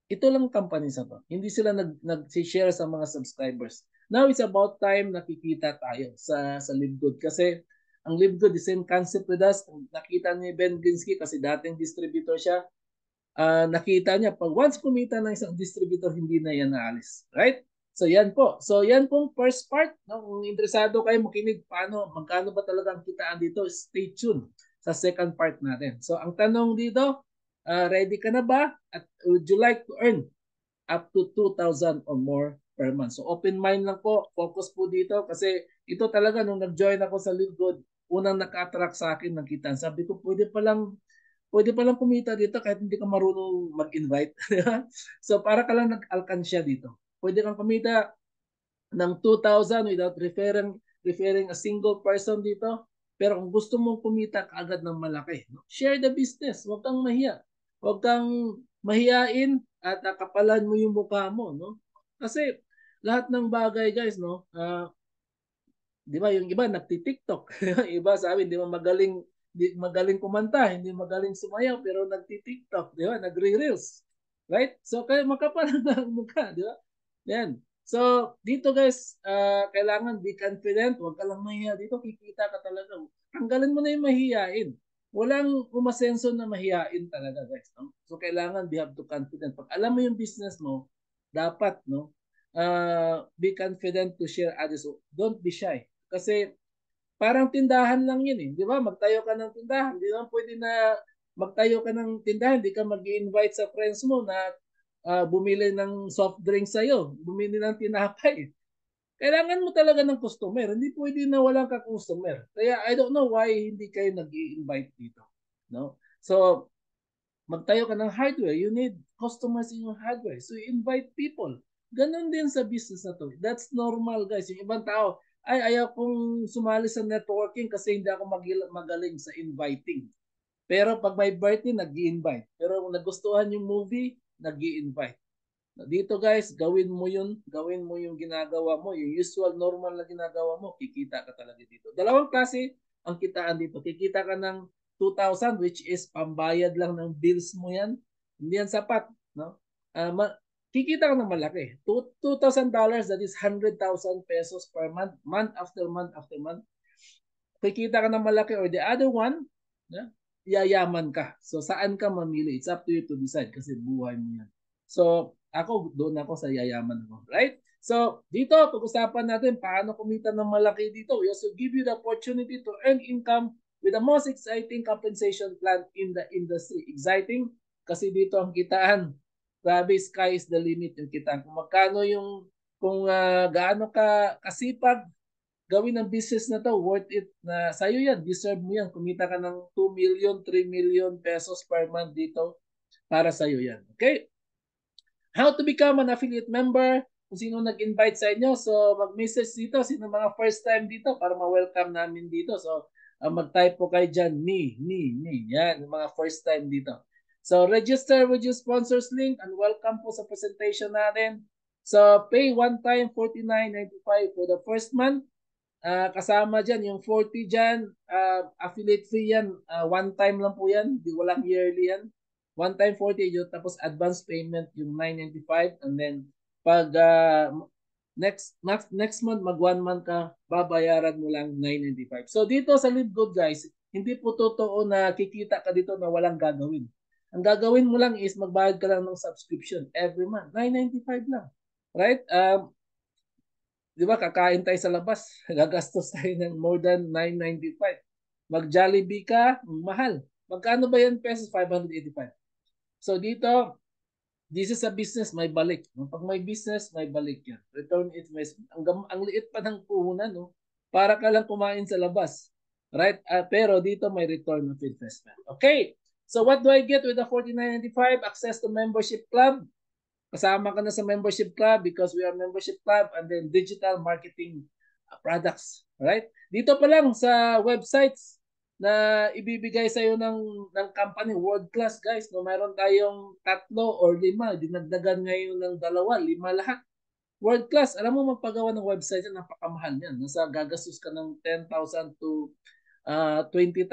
Ito lang companies na to. Hindi sila nag-share sa mga subscribers. Now it's about time nakikita tayo sa LiveGood kasi ang LiveGood is in concept with us. Nakita ni Ben Glinsky kasi dating distributor siya. Nakita niya pag once kumita ng isang distributor hindi na yan naalis. Right? So yan po. So yan pong first part. No? Kung interesado kayo makinig magkano ba talaga ang kitaan dito, stay tuned sa second part natin. So ang tanong dito, ready ka na ba? At would you like to earn up to 2,000 or more per month? So open mind lang po, focus po dito kasi ito talaga nung nag-join ako sa LiveGood, unang naka-attract sa akin ng kita. Sabi ko, pwede palang kumita dito kahit hindi ka marunong mag-invite. So para ka lang nag-alkansya dito. Pwede kang kumita ng 2,000 without referring a single person dito. Pero kung gusto mong kumita kaagad ng malaki, no? Share the business. Huwag kang mahiya. Huwag kang mahiyain at kapalan mo yung mukha mo. No? Kasi lahat ng bagay guys, no? Di ba yung iba nagti-TikTok. Iba sabi, di ba magaling kumanta, hindi magaling sumayaw, pero nagti-TikTok, di ba? Nagre-reels. Right? So, kaya makapal ang mukha, di ba? Yan. So, dito guys, kailangan be confident. Huwag ka lang mahiya dito. Kikita ka talaga. Tanggalin mo na yung mahiyain. Walang umasenso na mahiyain talaga guys. No? So, kailangan be have to confident. Pag alam mo yung business mo, dapat, no? Be confident to share others. Don't be shy. Kasi parang tindahan lang yun eh. Di ba? Magtayo ka ng tindahan. Di naman pwede na magtayo ka ng tindahan. Di ka mag-invite sa friends mo na bumili ng soft drink sa'yo. Bumili ng tinapay. Kailangan mo talaga ng customer. Hindi pwede na walang ka-customer. Kaya I don't know why hindi kayo nag-i-invite dito. No? So, magtayo ka ng hardware, you need customers in your hardware. So you invite people. Ganon din sa business na to. That's normal guys. Yung ibang tao, ayaw kong sumali sa networking kasi hindi ako magaling sa inviting. Pero pag may birthday, nag-i-invite. Pero kung nagustuhan yung movie, nag-i-invite. Dito guys, gawin mo yung ginagawa mo, yung usual normal na ginagawa mo, kikita ka talaga dito. Dalawang klase ang kitaan dito. Kikita ka ng 2,000 which is pambayad lang ng bills mo yan. Hindi yan sapat, no? Kikita ka ng malaki. $2,000, that is 100,000 pesos per month, month after month after month. Kikita ka ng malaki or the other one, yayaman ka. So saan ka mamili? It's up to you to decide kasi buhay mo yan. So doon ako sa yayaman ako. Right? So dito, pag-usapan natin paano kumita ng malaki dito. We also give you the opportunity to earn income with the most exciting compensation plan in the industry. Exciting kasi dito ang kitaan. Grabe, sky is the limit yung kitaan. Kung gaano ka kasipag, gawin ang business na to, worth it na sa'yo yan, deserve mo yan. Kumita ka ng 2 million, 3 million pesos per month dito, para sa'yo yan. Okay? How to become an affiliate member? Kung sino nag-invite sa inyo, so mag-message dito, sino mga first time dito para ma-welcome namin dito. So mag-type po kayo dyan, me. Yan, yung mga first time dito. So register with your sponsors link and welcome po sa presentation natin. So pay one time $49.95 for the first month. Kasama dyan, yung 40 dyan, affiliate fee yan, one time lang po yan, di walang yearly yan. One time 40 yun, tapos advance payment yung $9.95 and then pag next month, mag 1 month ka, babayaran mo lang $9.95. So dito sa LiveGood guys, hindi po totoo na kikita ka dito na walang gagawin. Ang gagawin mo lang is magbayad ka lang ng subscription every month, $9.95 lang. Right? Di ba, kakain tayo sa labas, gagastos tayo ng more than $9.95. Mag-Jollibee ka, mahal. Magkano ba yan pesos? $585. So dito, this is a business, may balik. Pag may business, may balik yan. Return investment. Ang liit pa ng puhunan, no? para ka lang kumain sa labas. Right? Pero dito may return of investment. Okay. So what do I get with the $49.95? Access to membership club. Kasama ka na sa membership club because we are membership club, and then digital marketing products. Right? Dito pa lang sa websites na ibibigay sa iyo ng company, world class guys. No, mayroon tayong 3 or 5, dinagdagan ngayon ng 2, 5 lahat. World class. Alam mo, magpagawa ng website yan, napakamahal yan. Nasa gagastos ka ng $10,000 to $20,000.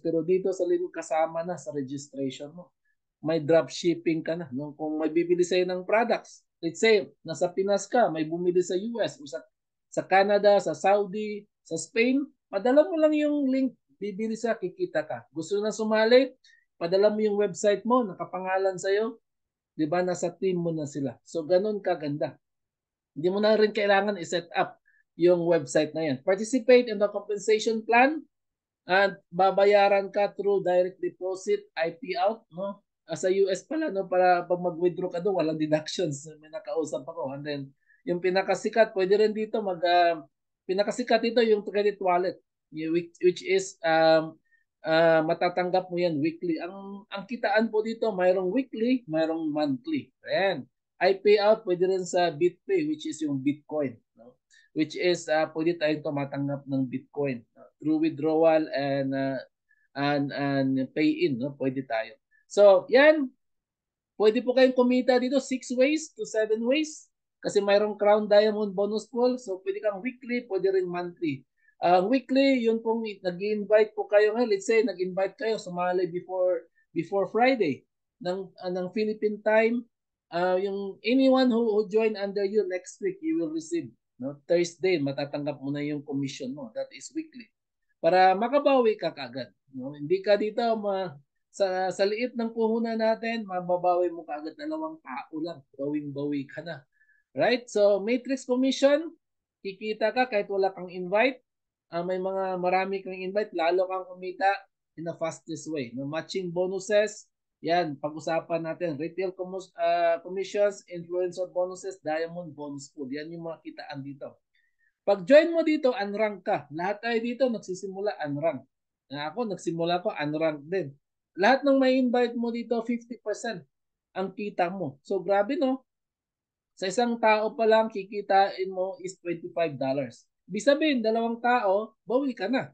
Pero dito sa link kasama na sa registration mo. May drop shipping ka na. No? Kung may bibili sa'yo ng products, let's say, nasa Pinas ka, may bumili sa US, o sa Canada, sa Saudi, sa Spain, padala mo lang yung link, bibili sa, kikita ka. Gusto na sumali, padala mo yung website mo, nakapangalan sa'yo, di ba, nasa team mo na sila. So, ganun kaganda. Hindi mo na rin kailangan i-set up yung website na yan. Participate in the compensation plan at babayaran ka through direct deposit, IP out, no? Sa US pala, no, para pag mag-withdraw ka doon, walang deductions. May nakausap ako. And then, yung pinakasikat, pwede rin dito pinakasikat dito yung credit wallet, which is matatanggap mo yan weekly. Ang kitaan po dito, mayroong weekly, mayroong monthly. Ayan. I pay out, pwede rin sa BitPay, which is yung Bitcoin. No? Which is, pwede tayong tumatanggap ng Bitcoin. Through withdrawal and pay in. No? Pwede tayo. So, yan. Pwede po kayong kumita dito 6 ways to 7 ways. Kasi mayroong Crown Diamond bonus pool. So, pwede kang weekly, pwede rin monthly. Weekly, yun pong nag-invite po kayo ngayon. Let's say, nag-invite kayo, sumali before Friday ng Philippine time. Yung anyone who join under you next week, you will receive. No? Thursday, matatanggap mo na yung commission mo. That is weekly. Para makabawi ka kagad. No? Hindi ka dito sa liit ng puhunan natin, mababawi mo kaagad 2 tao lang. Bawing-bawi ka na. Right? So, matrix commission, kikita ka kahit wala kang invite. May marami kang invite, lalo kang kumita in the fastest way. No? Matching bonuses, yan, pag-usapan natin. Retail commissions, influencer bonuses, diamond bonus pool. Yan yung mga kitaan dito. Pag join mo dito, unrank ka. Lahat tayo dito nagsisimula unrank. Ako, nagsimula ko unrank din. Lahat ng may invite mo dito, 50% ang kita mo. So, grabe, no? Sa isang tao pa lang, kikitain mo is $25. Ibig sabihin, 2 tao, bawi ka na.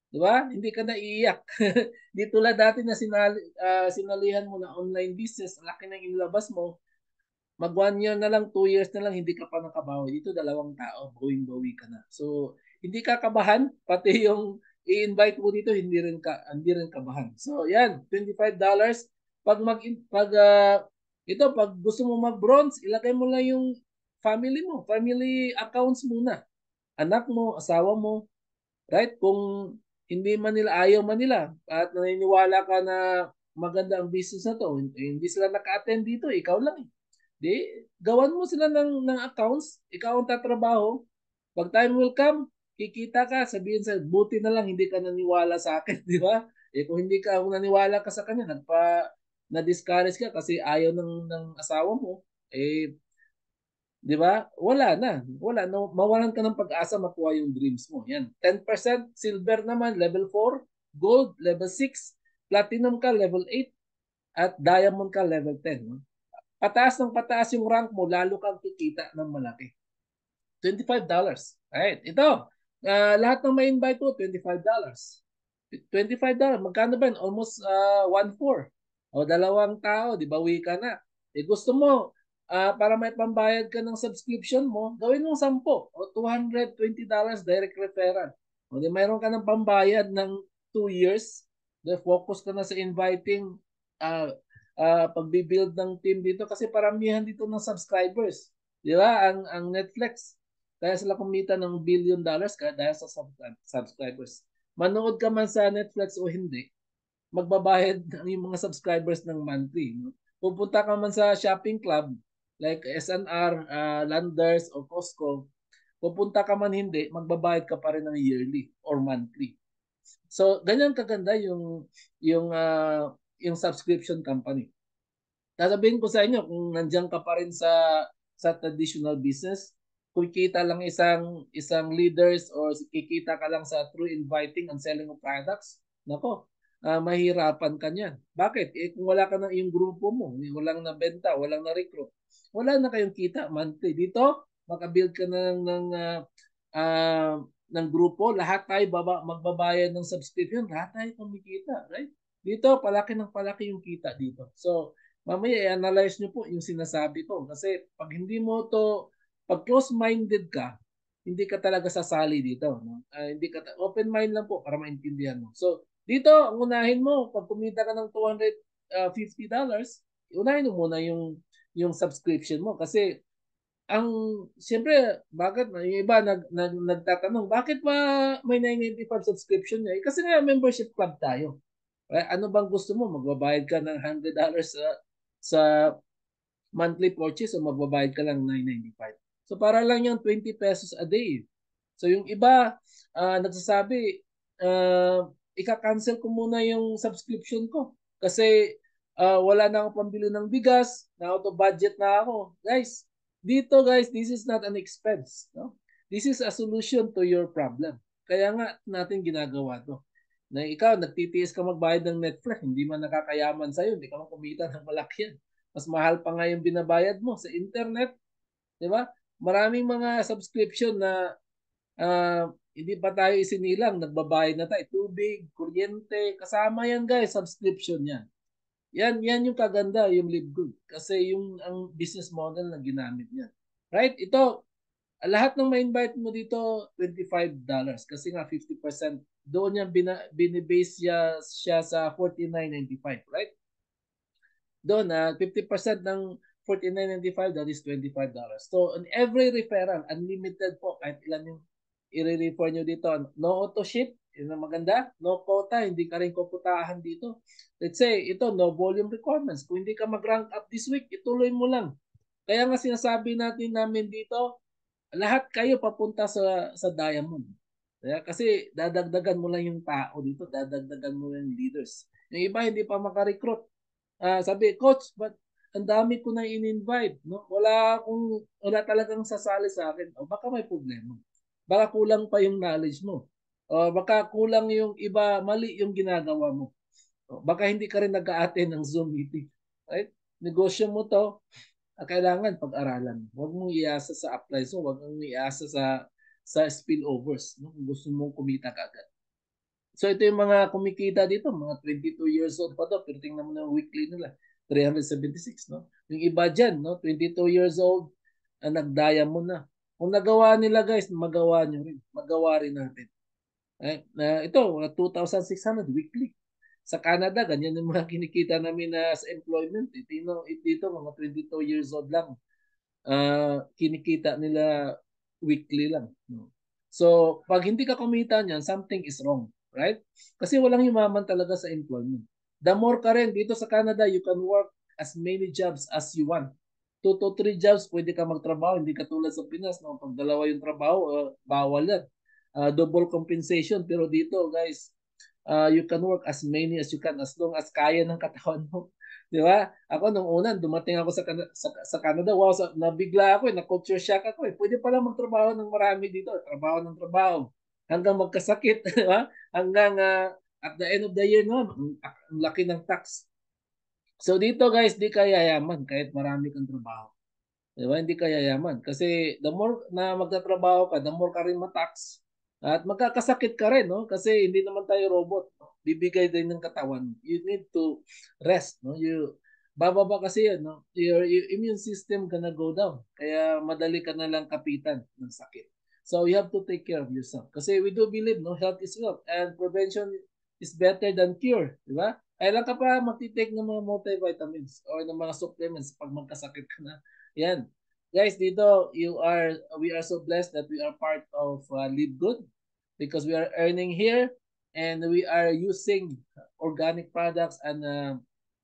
Di ba? Hindi ka na iiyak. Di tulad dati na sinalihan mo na online business, laki na inilabas mo, mag 1 year na lang, 2 years na lang, hindi ka pa nakabawi. Dito 2 tao, bawing-bawi ka na. So, hindi ka kabahan, pati yung i-invite mo dito, hindi rin kabahan. So, yan, $25. Pag gusto mo mag-bronze, ilagay mo lang yung family accounts muna. Anak mo, asawa mo, right? Kung hindi man nila, ayaw man nila, at naniniwala ka na maganda ang business na to, hindi sila naka-attend dito, ikaw lang eh. Di, gawan mo sila ng accounts, ikaw ang tatrabaho. Pag time will come, kikita ka, sabihin sa buti na lang hindi ka naniwala sa akin, di ba? Kung hindi ka, kung naniwala ka sa kanya, na-discourage ka kasi ayaw ng asawa mo, di ba? Wala na. Mawalan ka ng pag-asa makuha yung dreams mo. Yan. 10% silver naman, level 4, gold, level 6, platinum ka, level 8, at diamond ka, level 10. No? Pataas ng pataas yung rank mo, lalo kang kikita ng malaki. $25. Right. Ito, lahat ng may invite mo, $25. $25. Magkano ba yun? Almost 1/4. O 2 tao, di bawi ka na. Gusto mo, para may pambayad ka ng subscription mo, gawin mong 10 o $220 direct referral. O di mayroon ka ng pambayad ng 2 years, focus ka na sa inviting, pagbibuild ng team dito kasi paramihan dito ng subscribers. Di ba? Ang Netflix, kaya sila kumita ng $1 billion dahil sa subscribers. Manood ka man sa Netflix o hindi, magbabayad yung mga subscribers ng monthly. No? Pupunta ka man sa shopping club like SNR, Landers o Costco, pupunta ka man hindi, magbabayad ka pa rin ng yearly or monthly. So, ganyan kaganda yung subscription company. Sasabihin ko sa inyo, kung nandiyan ka pa rin sa traditional business, kikita lang isang leaders or kikita ka lang sa through inviting and selling of products, nako, mahirapan ka niyan. Bakit? Kung wala ka na yung grupo mo, walang nabenta, walang na-recruit, wala na kayong kita monthly. Dito, makabuild ka na ng grupo, lahat tayo magbabayad ng subscription, lahat tayo kumikita, right? Dito, palaki ng palaki yung kita dito. So, mamaya i-analyze nyo po yung sinasabi ko. Kasi pag hindi mo to, pag close-minded ka, hindi ka talaga sasali dito. No? Hindi ka open mind lang po para maintindihan mo. So, dito, ang unahin mo, pag kumita ka ng $250, unahin mo muna yung subscription mo. Kasi ang siyempre bakit yung iba nagtatanong bakit ba may 995 subscription niya? Kasi nga membership club tayo. Ano bang gusto mo? Magbabayad ka ng $100 sa monthly purchase o magbabayad ka lang 995. So para lang yung 20 pesos a day. So yung iba nagsasabi ika-cancel ko muna yung subscription ko kasi wala na akong pambili ng bigas, na out of budget na ako. Guys, this is not an expense, no? This is a solution to your problem. Kaya nga natin ginagawa to. Na ikaw, nagtitiis ka magbayad ng Netflix, hindi man nakakayaman sa'yo, hindi ka man kumita ng malaki yan. Mas mahal pa nga yung binabayad mo sa internet, di ba? Maraming mga subscription na hindi pa tayo isinilang, nagbabayad na tayo. Tubig, kuryente, kasama yan guys, subscription yan. Yan yung kaganda, yung Live Good. Kasi yung ang business model na ginamit niya. Right? Ito, lahat ng ma-invite mo dito, $25. Kasi nga 50%, doon niya binibase siya sa $49.95. Right? Doon, 50% ng $49.95, that is $25. So, on every referral, unlimited po, kahit ilan yung i-refer nyo dito. No auto ship, yun ang maganda. No quota, hindi ka rin kuputahan dito. Let's say, ito, no volume requirements. Kung hindi ka mag-rank up this week, ituloy mo lang. Kaya nga sinasabi namin dito, lahat kayo papunta sa Diamond. Kasi dadagdagan mo lang yung tao dito, dadagdagan mo lang yung leaders. Yung iba hindi pa makarecruit. Sabi, Coach, but ang dami ko na in-invite. No? Wala talagang sasali sa akin. O baka may problema. Baka kulang pa yung knowledge mo. O baka kulang yung iba, mali yung ginagawa mo. O, baka hindi ka rin nag-a-attend ng Zoom meeting. Right? Negosyo mo to, kailangan pag-aralan. Huwag mong iasa sa applies mo, huwag mong iasa sa spillovers. No? Kung gusto mong kumita kaagad. So ito yung mga kumikita dito, mga 22 years old pa to, pero tingnan mo na yung weekly nila, 376, no? Yung iba dyan, no? 22 years old, nag-diamond na. Kung nagawa nila guys, magawa nyo rin. Magawa rin natin. Ito, 2,600 weekly. Sa Canada, ganyan yung mga kinikita namin sa employment. Dito, mga 22 years old lang. Kinikita nila weekly lang. No? So, pag hindi ka kumita niyan, something is wrong. Right? Kasi walang yumaman talaga sa employment. The more ka rin, dito sa Canada, you can work as many jobs as you want. 2 to 3 jobs, pwede ka magtrabaho. Hindi katulad sa Pinas, no? Pag dalawa yung trabaho, bawal yan. Double compensation. Pero dito, guys, you can work as many as you can as long as kaya ng katawan mo. Di ba? Ako nung una, dumating ako sa Canada, wow, nabigla ako, na-culture shock ako. Pwede pala magtrabaho ng marami dito. Trabaho ng trabaho. Hanggang magkasakit. Di ba? Hanggang at the end of the year, no, ang laki ng tax. So dito guys, di ka yayaman kahit marami kang trabaho. Di ba? Hindi ka yayaman. Kasi the more na magtatrabaho ka, the more ka rin matax. At magkakasakit ka rin, no? Kasi hindi naman tayo robot. No? Bibigay din ng katawan. You need to rest, no? Bababa kasi yan, no? Your immune system gonna go down. Kaya madali ka na lang kapitan ng sakit. So you have to take care of yourself. Kasi we do believe, no? Health is wealth. And prevention is better than cure. Di ba? Kailan ka pa magtitake ng mga multivitamins or ng mga supplements pag magkasakit ka na? Yan. Guys, dito we are so blessed that we are part of Live Good because we are earning here and we are using organic products and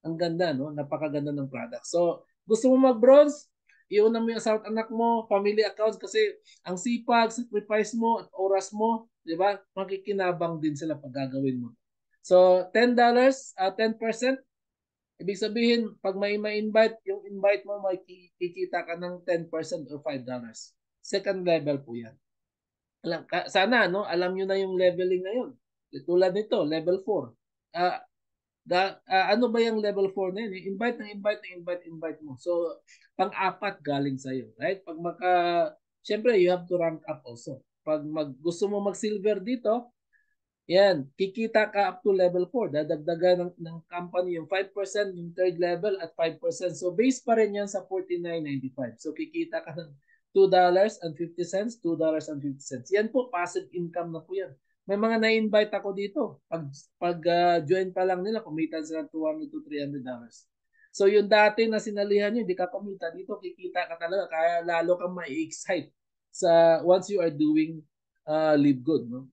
ang ganda, no? Napakaganda ng products. So, gusto mo mag-bronze? Iuna mo yung asawa at anak mo, family accounts kasi ang sipag, sacrifice mo at oras mo, di ba? Makikinabang din sila pag gagawin mo. So, $10, 10%, ibig sabihin, pag may invite, yung invite mo, may kikita ka ng 10% or $5. Second level po yan. Sana alam nyo na yung leveling ngayon. Tulad nito, level 4. Ano ba yung level 4 na yun? Invite mo. So, pang-apat galing sa'yo. Right? Siyempre, you have to rank up also. Pag gusto mo mag-silver dito, yan, kikita ka up to level 4. Dadagdagan ng company yung 5%, yung third level at 5%. So base pa rin yan sa $49.95. So kikita ka ng $2.50, $2.50. Yan po, passive income na po yan. May mga na-invite ako dito. Pag join pa lang nila, kumita sila $200 to $300. So yung dati na sinalihan nyo, hindi ka kumita dito, kikita ka talaga. Kaya lalo kang ma-excite once you are doing live good. No?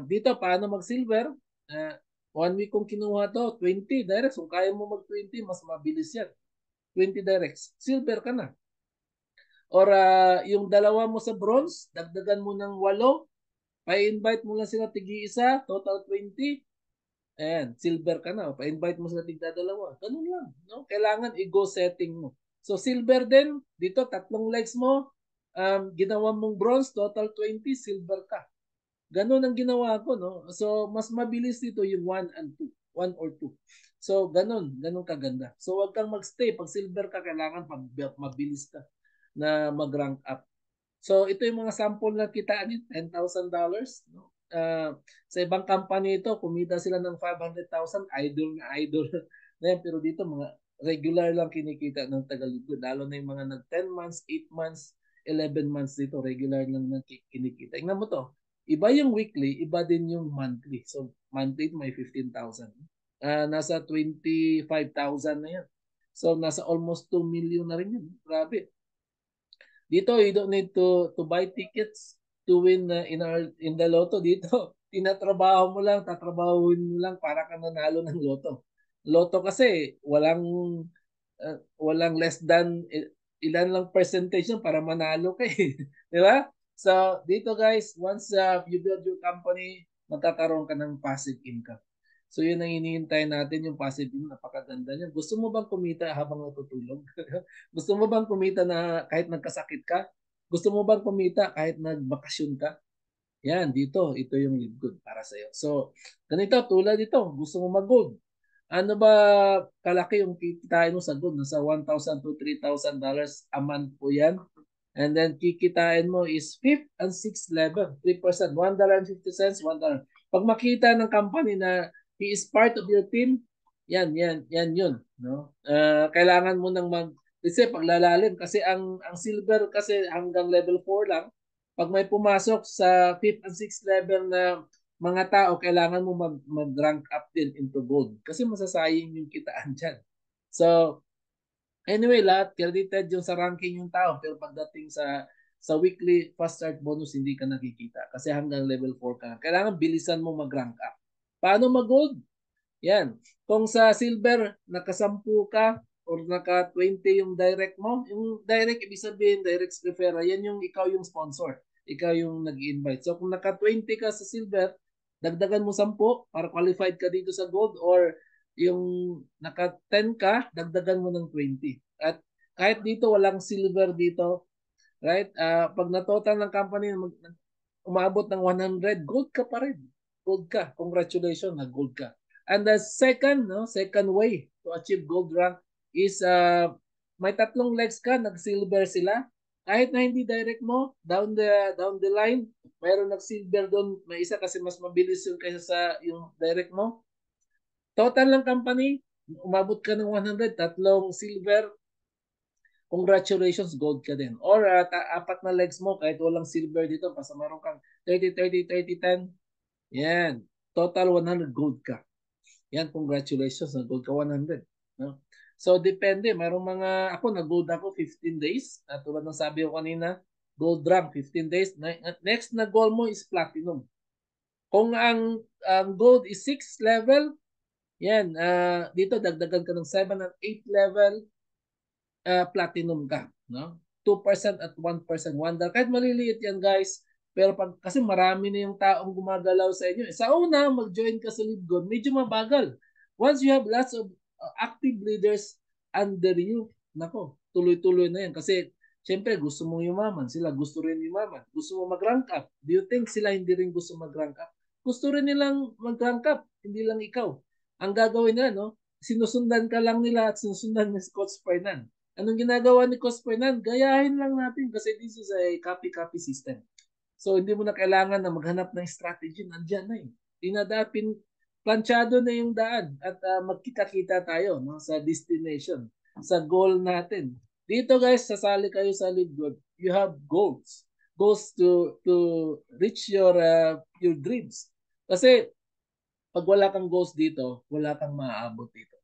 Dito, paano mag-silver? 1 week kong kinuha to, 20 directs. Kung kaya mo mag-20, mas mabilis yan. 20 directs. Silver ka na. Or yung dalawa mo sa bronze, dagdagan mo ng 8, pa-invite mo lang sila tigi-isa, total 20. Ayan, silver ka na. Pa-invite mo sila tigda-dalawa. Ganun lang. No? Kailangan i-go setting mo. So silver din, dito 3 legs mo, ginawa mong bronze, total 20, silver ka. Ganun ang ginawa ko, no? So, mas mabilis dito yung 1 and 2. 1 or 2. So, ganun kaganda. So, wag kang magstay. Pag silver ka, kailangan mabilis ka na mag-rank up. So, ito yung mga sample na kitaan nyo, $10,000. No? Sa ibang company ito, kumita sila ng 500,000, idol na idol. Pero dito, mga regular lang kinikita ng Tagalog. Lalo na yung mga nag 10 months, 8 months, 11 months dito, regular lang kinikita. Tingnan mo to. Iba yung weekly, iba din yung monthly. So, monthly may 15,000. Nasa 25,000 na yan. So, nasa almost 2 million na rin yun. Grabe. Dito, you don't need to buy tickets to win in the lotto. Dito, tinatrabaho mo lang, tatrabahuin mo lang para ka nanalo ng lotto. Lotto kasi, walang less than ilan lang percentage para manalo ka eh. Di ba? So, dito guys, once you build your company, magkakaroon ka ng passive income. So, yun ang hinihintay natin, yung passive income. Napakaganda niya. Gusto mo bang kumita habang natutulog? Gusto mo bang kumita na kahit nagkasakit ka? Gusto mo bang kumita kahit nagbakasyon ka? Yan, ito yung live good para sa'yo. So, ganito, tulad ito, gusto mo mag-gold. Ano ba kalaki yung kikitain mo sa gold? Nasa $1,000 to $3,000 a month po yan. And then kikitain mo is 5th and 6th level, 3%, $1.50, $1. Pag makita ng company na he is part of your team, yan yun. No? Kailangan mo nang kasi paglalalim, kasi ang silver kasi hanggang level 4 lang. Pag may pumasok sa 5th and 6th level na mga tao, kailangan mo mag-rank up din into gold. Kasi masasayang yung kitaan dyan. So, anyway, lahat credited yung sa ranking yung tao. Pero pagdating sa weekly fast start bonus, hindi ka nakikita. Kasi hanggang level 4 ka. Kailangan bilisan mo mag-rank up. Paano mag-gold? Yan. Kung sa silver, nakasampu ka or naka-20 yung direct mo, yung direct, ibig sabihin, direct referral, yan yung ikaw yung sponsor. Ikaw yung nag-invite. So kung naka-20 ka sa silver, dagdagan mo 10 para qualified ka dito sa gold, or yung naka-10 ka, dagdagan mo ng 20. At kahit dito walang silver dito, right? Pag na-total ng company umabot ng 100, gold ka pa rin. Gold ka. Congratulations, na gold ka. And the second way to achieve gold rank is may 3 legs ka, nag-silver sila. Kahit na hindi direct mo, down the line, mayroon nag-silver doon, may isa kasi mas mabilis yun kaysa sa yung direct mo. Total ng company, umabot ka ng 100, 3 silver, congratulations, gold ka din. Or 4 na legs mo, kahit walang silver dito, basta meron kang 30, 30, 30, 10, yan, total 100, gold ka. Yan, congratulations, gold ka 100. No? So, depende. Mayroong ako, nag-gold ako 15 days. Tulad ng sabi ko kanina, gold rank, 15 days. Next na goal mo is platinum. Kung ang gold is 6 level, yan, dito dagdagan ka ng 7 and 8 level, platinum ka. No? 2% at 1%. $1. Kahit maliliit yan, guys. Pero kasi marami na yung taong gumagalaw sa inyo. Sa una, mag-join ka sa LiveGood, medyo mabagal. Once you have lots of active leaders under you, nako, tuloy-tuloy na yan. Kasi Siyempre, gusto mong yumaman. Sila gusto rin yumaman. Gusto mo mag-rank up. Do you think sila hindi rin gusto mag-rank up? Gusto rin nilang mag-rank up. Hindi lang ikaw. Ang gagawin nila, no? Sinusundan ka lang nila at sinusundan ni Coach Fernan. Anong ginagawa ni Coach Fernan? Gayahin lang natin kasi this is a copy-copy system. So, hindi mo na kailangan na maghanap ng strategy. Nandiyan na eh. Dinadapin, planchado na yung daan at magkita-kita tayo no, sa destination, sa goal natin. Dito guys, sasali kayo sa Live Good. You have goals. Goals to reach your dreams. Kasi pag wala kang goals dito, wala kang maaabot dito.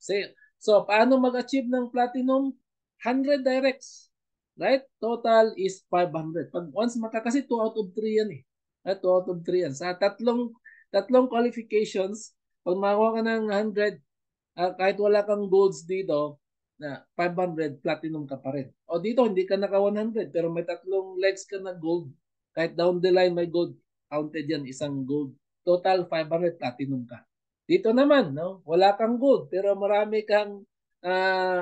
So paano mag-achieve ng platinum? 100 directs. Right? Total is 500. Pag once kasi 2 out of 3 yan eh. 2 out of 3 yan. Sa tatlong qualifications, pag makakuha ka ng 100, kahit wala kang golds dito, na 500 platinum ka pa rin. O dito hindi ka naka 100 pero may tatlong legs ka na gold. Kahit down the line may gold, counted yan isang gold. Total 500 platinum ka. Dito naman, no, wala kang gold pero marami kang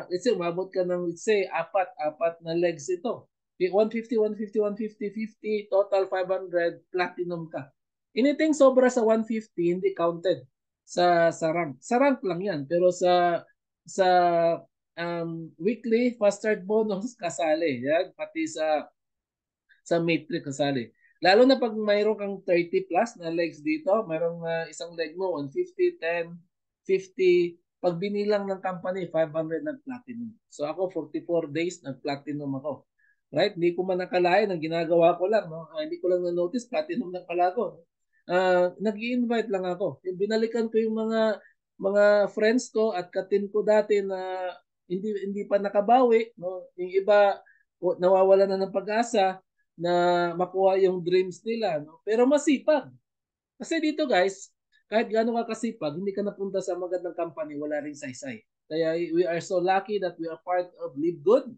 let's say umabot ka ng let's say apat na legs ito. 150, 150, 150, 50, total 500 platinum ka. Anything sobra sa 150 hindi counted sa rank. Sa rank lang 'yan pero sa weekly fast start bonus kasali. Yan, pati sa matrix kasali. Lalo na pag mayroon kang 30 plus na legs dito, mayroong isang leg mo 150, 10, 50. Pag binilang ng company, 500 nag-platinum. So ako 44 days nag-platinum ako. Right? Hindi ko man nakalain ang ginagawa ko lang, no? Hindi ko lang na-notice platinum na pala ako. Nag-i-invite lang ako. Binalikan ko yung mga friends ko at katin ko dati na hindi pa nakabawi, no? Yung iba nawawala na ng pag-asa na makuha yung dreams nila, no? Pero masipag. Kasi dito guys, kahit gaano ka kasipag, hindi ka napunta sa magandang company, wala ring saysay. Kaya we are so lucky that we are part of Live Good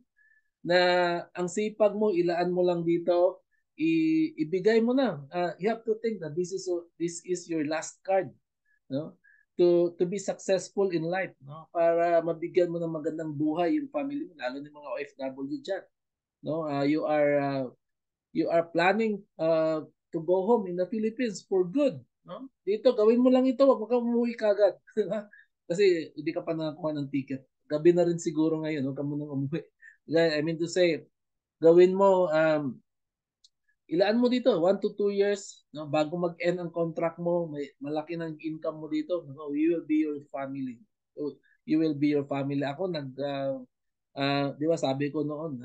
na ang sipag mo, ilaan mo lang dito, ibigay mo na. You have to think that this is your last card, no? To be successful in life, no? Para mabigyan mo ng magandang buhay yung family mo, lalo ng mga OFW diyan, no? You are planning to go home in the Philippines for good, no? Dito gawin mo lang ito, wag mo kang umuwi kagad. Kasi hindi ka pa nakakuha ng ticket. Gabi na rin siguro ngayon, huwag ka munang umuwi. I mean to say, gawin mo ilaan mo dito 1 to 2 years, no, bago mag-end ang contract mo, may malaki ng income mo dito, no, you will be your family. So, you will be your family. Ako di ba sabi ko noon,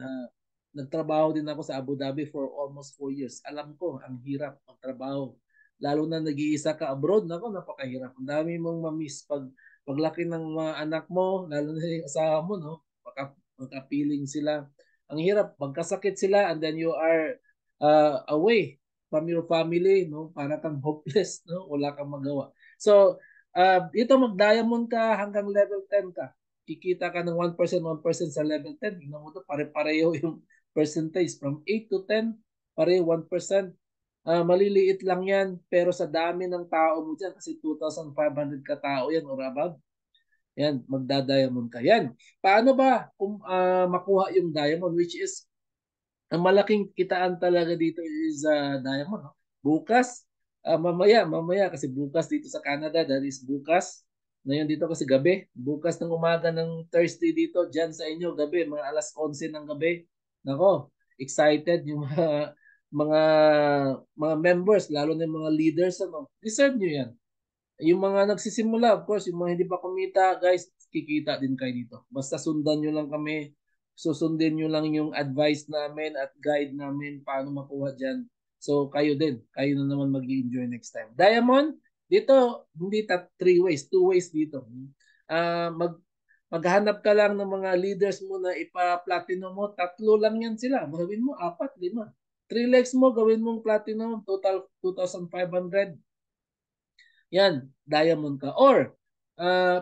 nagtrabaho din ako sa Abu Dhabi for almost 4 years. Alam ko ang hirap magtrabaho. Lalo na nag-iisa ka abroad, nako napakahirap. Ang dami mong mamiss paglaki ng mga anak mo, lalo na yung asawa mo, no, magkapiling sila. Ang hirap, magkasakit sila and then you are away from your family, no? Para kang hopeless, no? Wala kang magawa. So, ito mag-diamond ka hanggang level 10 ka. Kikita ka ng 1%, 1% sa level 10. Tingnan mo to, pare-pareho yung percentage. From 8 to 10, pareho 1%. Maliliit lang yan, pero sa dami ng tao mo dyan, kasi 2,500 katao yan or above, yan, magda-diamond ka. Yan. Paano ba kung makuha yung diamond, which is ang malaking kitaan talaga dito is diamond. No? Bukas, mamaya kasi bukas dito sa Canada, that is bukas. Ngayon dito kasi gabi. Bukas ng umaga ng Thursday dito, dyan sa inyo gabi, mga alas 11 ng gabi. Nako, excited yung mga mga members, lalo na yung mga leaders. Ano, deserve nyo yan. Yung mga nagsisimula, of course, yung mga hindi pa kumita, guys, kikita din kayo dito. Basta sundan nyo lang kami, susundin nyo lang yung advice namin at guide namin paano makuha dyan. So, kayo din. Kayo na naman mag-enjoy next time. Diamond, dito, hindi 3 ways, 2 ways dito. Maghanap ka lang ng mga leaders mo na ipa-platinum mo, 3 lang yan sila. Gawin mo, 4, 5. 3 legs mo, gawin mong platinum, total 2,500. Yan, diamond ka. Or,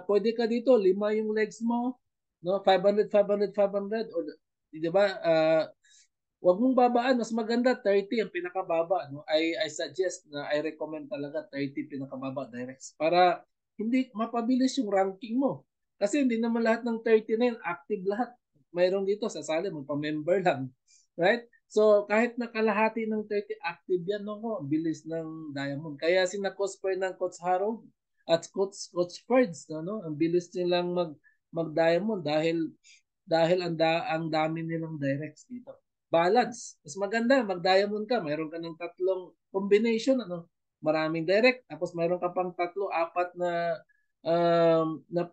pwede ka dito, 5 yung legs mo, no? 500, 500, 500. Or, di ba, wag mong babaan. Mas maganda, 30 ang pinakababa. No? I suggest na I recommend talaga 30 pinakababa directs. Para hindi mapabilis yung ranking mo. Kasi hindi naman lahat ng 30 na yun, active lahat. Mayroon dito, sasali, magpa-member lang. Right? So, kahit nakalahati ng 30 active yan, no, bilis ng Diamond. Kaya sina Coach ng Coach Harold at Coach Ferds, no, ang bilis nilang mag-Diamond dahil ang dami nilang directs dito. Balance. Mas maganda, mag-Diamond ka, mayroon ka ng tatlong combination, ano, maraming direct, tapos mayroon ka pang tatlo, apat na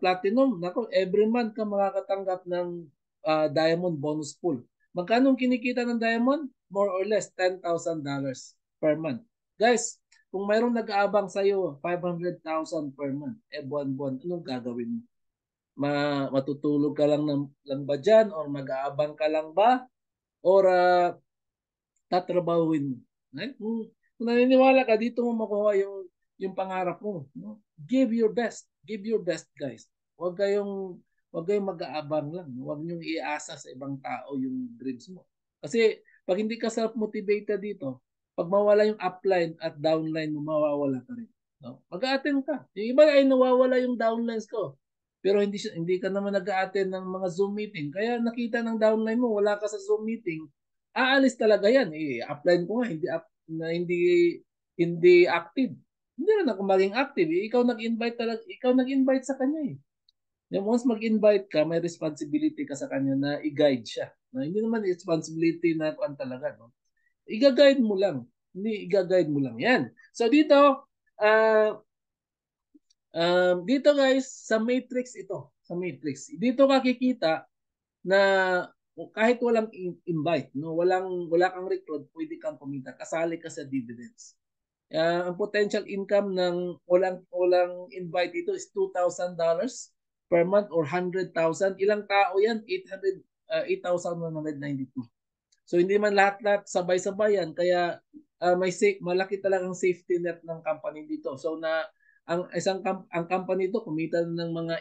platinum. Nako, every month ka makakatanggap ng diamond bonus pool. Magkano kinikita ng diamond? More or less $10,000 per month. Guys, kung mayroong nag-aabang sa'yo, 500,000 per month, buwan-buwan, anong gagawin mo? Matutulog ka lang ba dyan? Or mag-aabang ka lang ba? Or tatrabahuin mo? Kung naniniwala ka, dito mo makuha yung pangarap mo. No? Give your best. Give your best, guys. Huwag kayong mag-aabang lang. Huwag niyong iasa sa ibang tao yung dreams mo. Kasi pag hindi ka self-motivated dito, pag mawala yung upline at downline mo, mawawala ka rin. No? Mag-a-attend ka. Yung iba ay nawawala yung downlines ko. Pero hindi ka naman nag-a-attend ng mga Zoom meeting. Kaya nakita ng downline mo, wala ka sa Zoom meeting, aalis talaga yan. Upline ko nga, hindi active. Hindi rin ako maging active. Ikaw nag-invite talaga, ikaw nag-invite sa kanya eh. Once mag-invite ka, may responsibility ka sa kanya na i-guide siya. Hindi naman responsibility na kuan talaga, no? I-guide mo lang. Hindi i-guide mo lang. Yan. So dito guys, sa matrix ito. Sa matrix. Dito makikita na kahit walang invite, no, wala kang recruit, pwede kang kumita. Kasali ka sa dividends. Ang potential income ng walang invite dito is $2,000 per month or 100,000. Ilang tao yan? 8,192. So hindi man lahat-lahat sabay-sabay yan. Kaya malaki talagang safety net ng company dito. So ang company ito kumita ng mga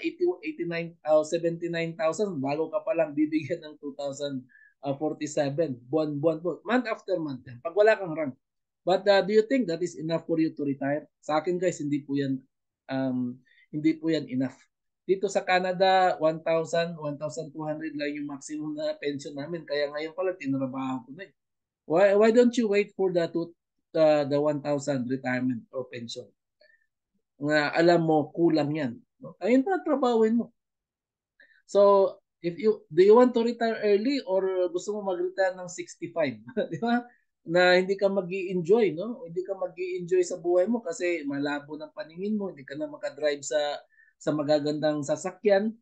79,000 bago ka pa lang bibigyan ng 2,047 buwan-buwan po. Month after month. Pag wala kang rank. But do you think that is enough for you to retire? Sa akin guys, hindi po yan enough. Dito sa Canada, 1,000, 1,200 lang yung maximum na pension namin. Kaya ngayon pala tinrabaho ko na eh. Why don't you wait for the 1,000 retirement or pension? Nga alam mo kulang yan. No? Ayun pa trabahuin mo. So, do you want to retire early or gusto mo mag-retire ng 65? Di ba? Na hindi ka magi-enjoy, no? Hindi ka magi-enjoy sa buhay mo kasi malabo ng paningin mo, hindi ka na makadrive sa magagandang sasakyan.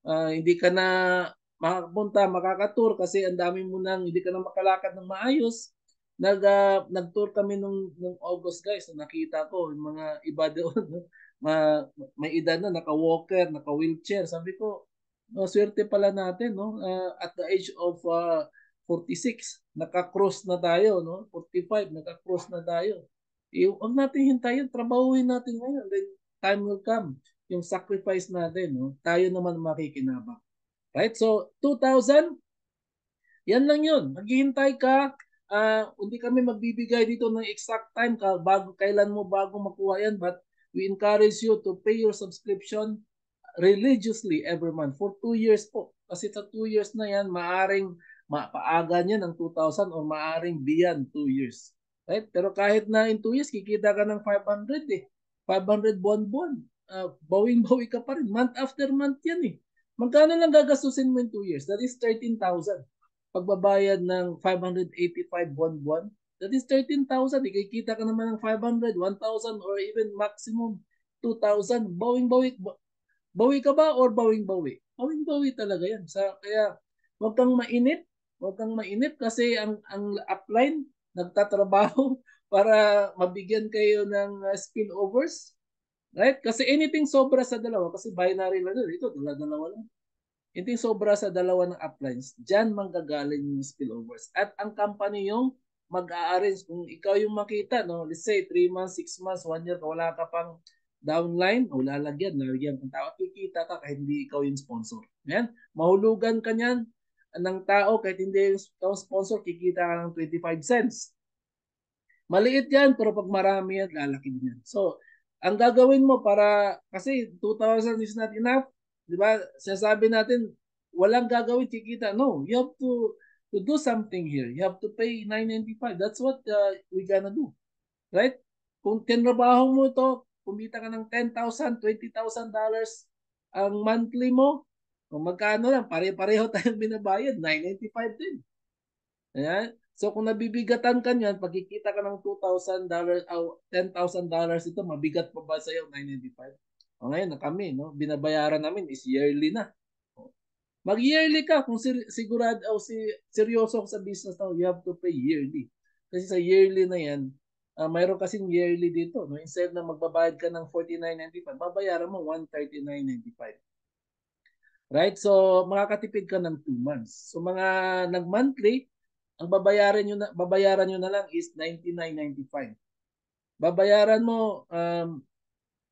Hindi ka na makapunta, makakatur kasi ang dami mo nang hindi ka na makalakad ng maayos. Nag-tour kami nung August guys, nakita ko yung mga iba doon, may edad na naka-walker, naka-wheelchair. Sabi ko, swerte pala natin, no? At the age of 46, naka-cross na tayo, no? 45, naka-cross na tayo. Huwag natin hintayin, trabahuin natin ngayon. Then time will come, yung sacrifice natin, no? Tayo naman makikinabang. Right? So, 2,000, yan lang yun. Maghihintay ka, hindi kami magbibigay dito ng exact time kailan mo bago makuha yan, but we encourage you to pay your subscription religiously every month for 2 years po. Kasi sa 2 years na yan, maaring mapaaga niya ng 2,000 or maaring beyond 2 years. Right? Pero kahit na in 2 years, kikita ka ng 500 eh. 500 buwan-buwan. Bawing-bawi ka pa rin. Month after month yan eh. Magkano lang gagastusin mo in 2 years? That is 13,000. Pagbabayad ng 585 buwan-buwan, that is 13,000. Ikikita ka naman ng 500, 1,000 or even maximum 2,000. Bawing-bawi. Bawi ka ba or bawing-bawi? Bawing-bawi talaga yan. Kaya huwag kang mainip. Huwag kang mainip kasi ang upline nagtatrabaho para mabigyan kayo ng spillovers. Right? Kasi anything sobra sa dalawa, kasi binary lang yun. Ito, dalawa lang. Anything sobra sa dalawa ng uplines, dyan manggagaling yung spillovers. At ang company yung mag-a-arrange. Kung ikaw yung makita, no, let's say 3 months, 6 months, 1 year, wala ka pang downline, o lalagyan ng tao, kikita ka kahit hindi ikaw yung sponsor. Yan. Mahulugan ka niyan ng tao kahit hindi ikaw sponsor, kikita ka ng 25 cents. Maliit yan, pero pag marami yan, lalaki yan. So, ang gagawin mo kasi 2,000 is not enough, di ba? Sasabi natin, walang gagawin, kikita. No, you have to to do something here, you have to pay $995. That's what we gonna do. Right? Kung tinrabaho mo to, kumita ka ng $10,000, $20,000 ang monthly mo, kung magkano lang, pare-pareho tayong binabayad, $995 din. Ayan. So kung nabibigatan ka niyan, pagkikita ka ng $2,000 o $10,000 ito, mabigat pa ba sa'yo, $995? O ngayon na kami, no? Binabayaran namin is yearly na. Mag-yearly ka kung sigurado o seryoso ka sa business na, you have to pay yearly. Kasi sa yearly na yan, mayroon kasing yearly dito. No? Instead na magbabayad ka ng $49.95, babayaran mo $139.95. Right? So, makakatipid ka ng 2 months. So, mga nag-monthly, ang babayaran nyo na lang is $99.95. Babayaran mo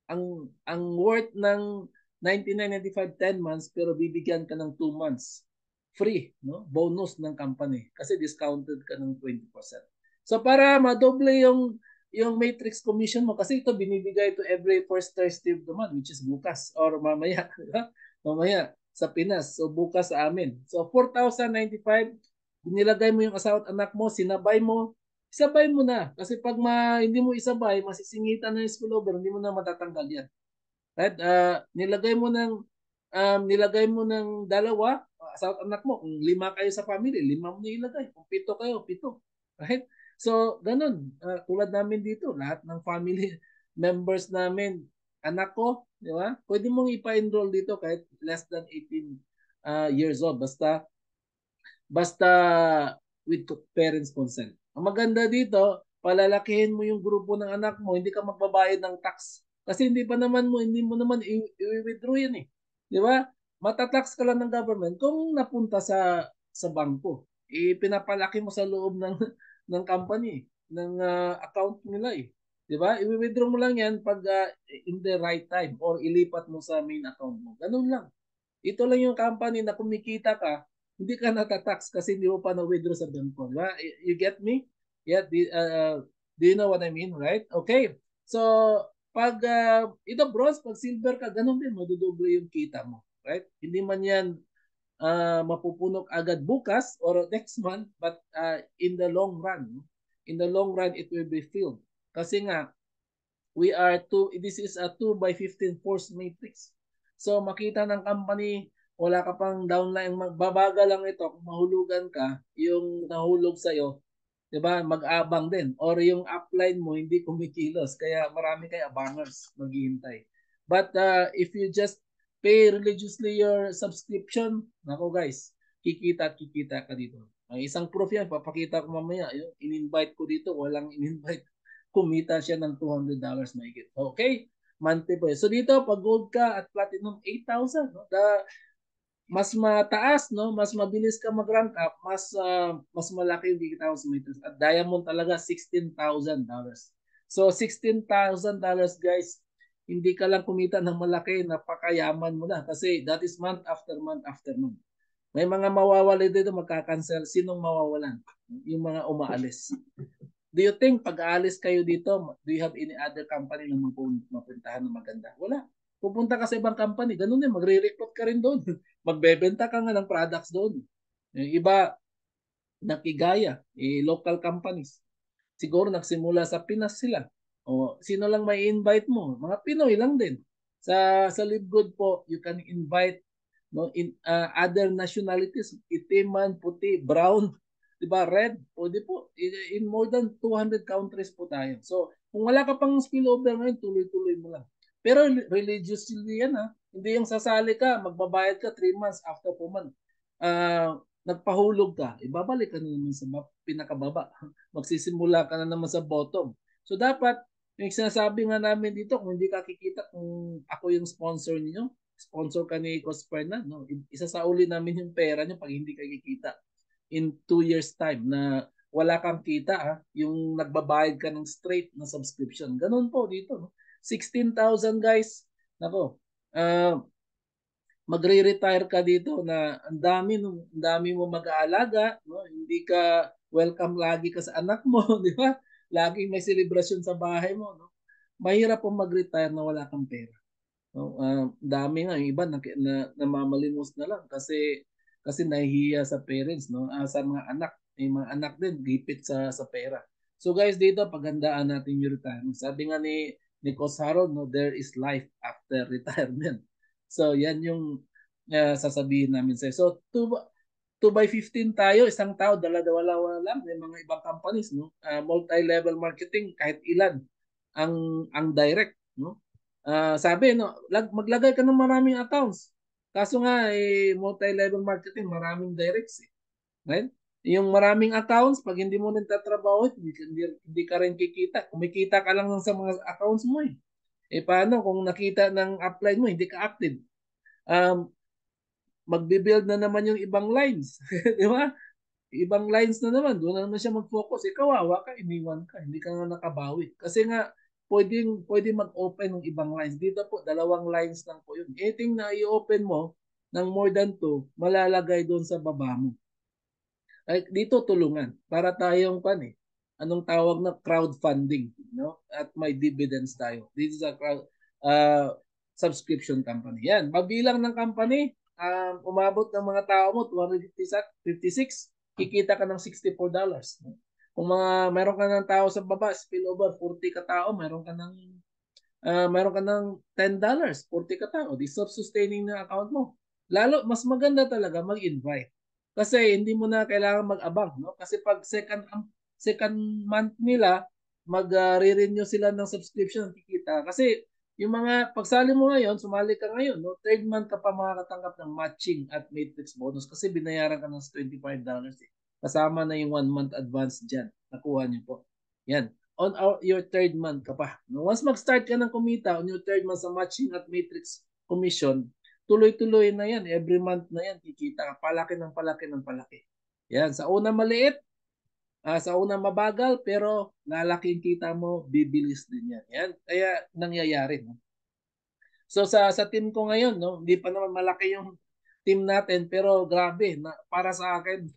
ang worth ng $99.95 10 months pero bibigyan ka ng 2 months free, no? Bonus ng company kasi discounted ka ng 20%. So para madoble yung matrix commission mo kasi ito binibigay to every first Thursday of the month which is bukas or mamaya, mamaya sa Pinas. So bukas sa amin. So $4,095 nilagay mo yung asawa at anak mo, sinabay mo, isabay mo na. Kasi pag hindi mo isabay, masisingitan na yung spillover, hindi mo na matatanggal yan. Right? Nilagay mo ng dalawa, asawa at anak mo. Kung 5 kayo sa family, 5 mo na ilagay. Kung 7 kayo, 7. Right? So, ganun. Tulad namin dito, lahat ng family members namin, anak ko, di ba? Pwede mong ipa-enroll dito kahit less than 18 years old. Basta with parents' consent. Ang maganda dito, palalakihin mo yung grupo ng anak mo, hindi ka magbabayad ng tax. Kasi hindi mo naman i-withdraw yan eh. Di ba? Matatax ka lang ng government kung napunta sa bangko. Pinapalaki mo sa loob ng ng company, ng account nila eh. Di ba? I-withdraw mo lang yan pag in the right time or ilipat mo sa main account mo. Ganun lang. Ito lang yung company na kumikita ka, hindi ka natatax kasi hindi mo pa na-withdraw sa bangko. Diba? You get me? Yeah, do you know what I mean, right? Okay. So, pag ito bronze, pag silver ka, ganun din, madudoble yung kita mo. Right? Hindi man yan mapupunog agad bukas or next month, but in the long run, it will be filled. Kasi nga, this is a 2 by 15 force matrix. So makita ng company, wala ka pang downline, magbabaga lang ito. Kung mahulugan ka, yung nahulog sa'yo, di ba, mag-abang din. Or yung upline mo, hindi kumikilos. Kaya marami kayo abangers maghihintay. But if you just pay religiously your subscription, nako guys, kikita ka dito. Ang isang proof yan, papakita ko mamaya. Yung in-invite ko dito, walang in-invite, kumita siya ng $200 mahigit. Okay? Monthly po. So dito, pag gold ka at platinum, 8,000. No? Mas mataas, no? Mas mabilis ka mag-rank up, mas malaki yung kikitain mo. At diamond talaga, $16,000. So $16,000 guys, hindi ka lang kumita ng malaki, napakayaman mo na. Kasi that is month after month after month. May mga mawawala dito, magkakancel. Sinong mawawalan? Yung mga umaalis. Do you think pag aalis kayo dito, do you have any other company na mapuntahan na maganda? Wala. Pupunta ka sa ibang company, ganun din, magre-recruit ka rin doon. Magbebenta ka nga ng products doon. Yung iba, nakigaya, local companies. Siguro nagsimula sa Pinas sila. O sino lang may invite mo? Mga Pinoy lang din. Sa Live Good po, you can invite in other nationalities, itim man, puti, brown, diba, red, pwede po. In more than 200 countries po tayo. So, kung wala ka pang spillover ngayon, tuloy-tuloy mo lang. Pero religiously yan ha. Hindi yung sasali ka, magbabayad ka 3 months after 4 months. Nagpahulog ka, ibabalik ka na naman sa pinakababa. Magsisimula ka na naman sa bottom. So dapat, yung sinasabi nga namin dito, kung hindi ka kikita, kung ako yung sponsor niyo, sponsor ka ni Coach Fernand, no? Isasauli namin yung pera niyo pag hindi ka kikita in 2 years time na wala kang kita, yung nagbabayad ka ng straight na subscription. Ganun po dito. No? 16,000 guys. Nako, magre-retire ka dito na ang dami mo mag-aalaga, no? Hindi ka welcome lagi ka sa anak mo, di ba? Laging may celebration sa bahay mo, no? Mahirap pong mag-retire na wala kang pera. No? Dami nga, yung iba namamalimos na lang kasi kasi nahihiya sa parents, no? Sa mga anak. May mga anak din, gipit sa pera. So guys, dito paghandaan natin yung retirement. Sabi nga ni Coach Harold, no, there is life after retirement. So yan yung sasabihin namin sa'yo. So 2 by 15 tayo, isang tao, dala-dala lang. May mga ibang companies, no? Multi-level marketing, kahit ilan ang direct, no? Sabi, no, maglagay ka ng maraming accounts. Kaso nga, multi-level marketing, maraming directs. Right? Yung maraming accounts, pag hindi mo nagtatrabaho, hindi ka rin kikita. Kumikita ka lang sa mga accounts mo eh. Paano kung nakita ng upline mo, hindi ka active? Um, magbe-build na naman yung ibang lines. Di ba? Ibang lines na naman, doon na naman siya mag-focus. Kawawa ka, iniwan ka, hindi ka nga nakabawi. Kasi nga, pwede mag-open ng ibang lines. Dito po, 2 lines lang po yun. Anything na i-open mo ng more than 2, malalagay doon sa baba mo. Ay, dito tulungan para tayong anong tawag na crowdfunding, no? At may dividends tayo. This is a subscription company. Yan, mabilang ng company, umabot ng mga tao mo 256, kikita ka ng $64. Kung meron ka ng tao sa baba, spillover 40 ka tao, meron ka ng $10, 40 ka tao, di self-sustaining na account mo. Lalo, mas maganda talaga mag-invite. Kasi hindi mo na kailangan mag-abang, no? Kasi pag second month nila, mag-re-renew sila ng subscription, kikita. Kasi yung mga pagsali mo ngayon, sumali ka ngayon, no? Third month ka pa makakatanggap ng matching at matrix bonus kasi binayaran ka ng $25 eh. Kasama na yung 1 month advance dyan. Nakuha niyo po. Yan. Your third month ka pa. No? Once mag-start ka ng kumita on your third month sa matching at matrix commission, tuloy-tuloy na yan. Every month na yan, kikita ka. Palaki ng palaki ng palaki. Yan. Sa una maliit, sa una mabagal, pero lalaki yung kita mo, bibilis din yan. Yan. Kaya nangyayari. No? So sa team ko ngayon, no, hindi pa naman malaki yung team natin, pero grabe, para sa akin,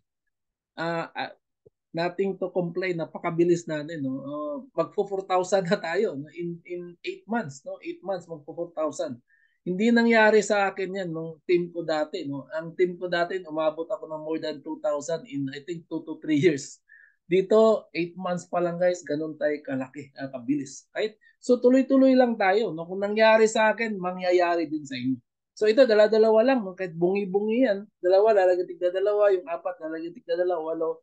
nothing to complain, napakabilis natin, no. Magpo 4,000 na tayo, no? In 8 months, no. 8 months magpo 4,000. Hindi nangyari sa akin 'yan nung team ko dati, no. Ang team ko dati umabot ako ng more than 2,000 in I think 2 to 3 years. Dito 8 months pa lang guys, ganun tayo kalaki, kabilis. Right? So tuloy-tuloy lang tayo, no. Kung nangyari sa akin, mangyayari din sa inyo. So ito, dala-dalawa lang, no? Kahit bungi-bungi yan, dalawa, lalagyan tigda-dalawa, yung apat, lalagyan tigda-dalawa,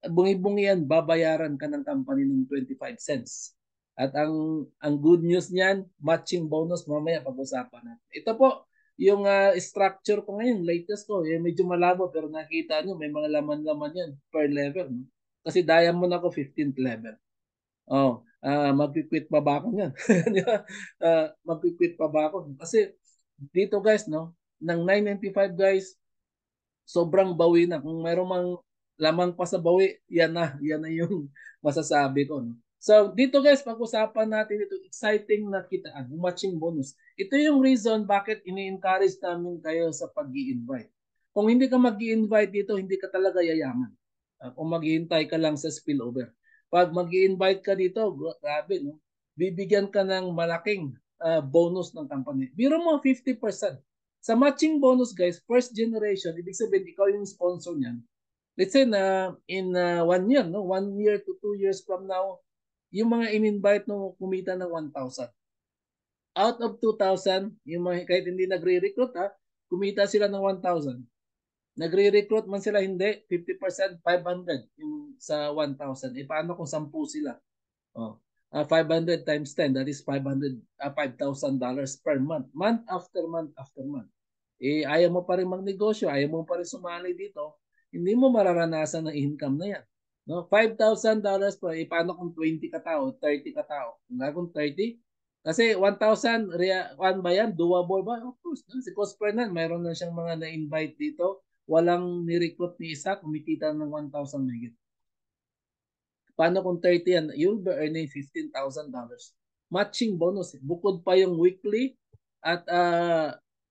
8, bungi-bungi yan, babayaran ka ng company ng 25 cents. At ang good news niyan, matching bonus, mamaya pag-usapan natin. Ito po, yung structure ko ngayon, latest ko, medyo malabo pero nakita nyo, may mga laman-laman yan per level. No? Kasi diamond ako 15th level. Oh, magpi-quit pa ba ako niyan? Magpi-quit pa ba ako? Kasi dito guys, no, ng 995 guys, sobrang bawi na. Kung mayroong mang lamang pa sa bawi, yan na yung masasabi ko. No? So dito guys, pag-usapan natin ito, exciting na kitaan, matching bonus. Ito yung reason bakit ini-encourage namin kayo sa pag-i-invite. Kung hindi ka mag-i-invite dito, hindi ka talaga yayaman. Kung maghihintay ka lang sa spillover. Pag mag-i-invite ka dito, grabe, no? Bibigyan ka ng malaking bonus ng company. Biro mo 50%. Sa matching bonus guys, first generation, ibig sabihin ikaw yung sponsor niyan. Let's say na in 1 year, no, 1 year to 2 years from now, yung mga in-invite no kumita ng 1,000. Out of 2,000, yung mga kahit hindi nagre-recruit kumita sila ng 1,000. Nagre-recruit man sila hindi, 50%, 500 yung sa 1,000. Paano kung 10 sila? 500 times 10, that is $5,000 per month. Month after month after month. Ayaw mo pa rin magnegosyo, ayaw mo pa rin sumali dito, hindi mo mararanasan ng income na yan. No? $5,000 pa, paano kung 20 ka tao, 30 ka tao? Kung 30, kasi 1,000, one ba yan? Doable ba? Of course. No? Si Coach Fernan, mayroon na siyang mga na-invite dito. Walang ni-recruit ni isa, kumikita ng 1,000 megit. Paano kung 30 yan? You'll be earning $15,000. Matching bonus. Bukod pa yung weekly at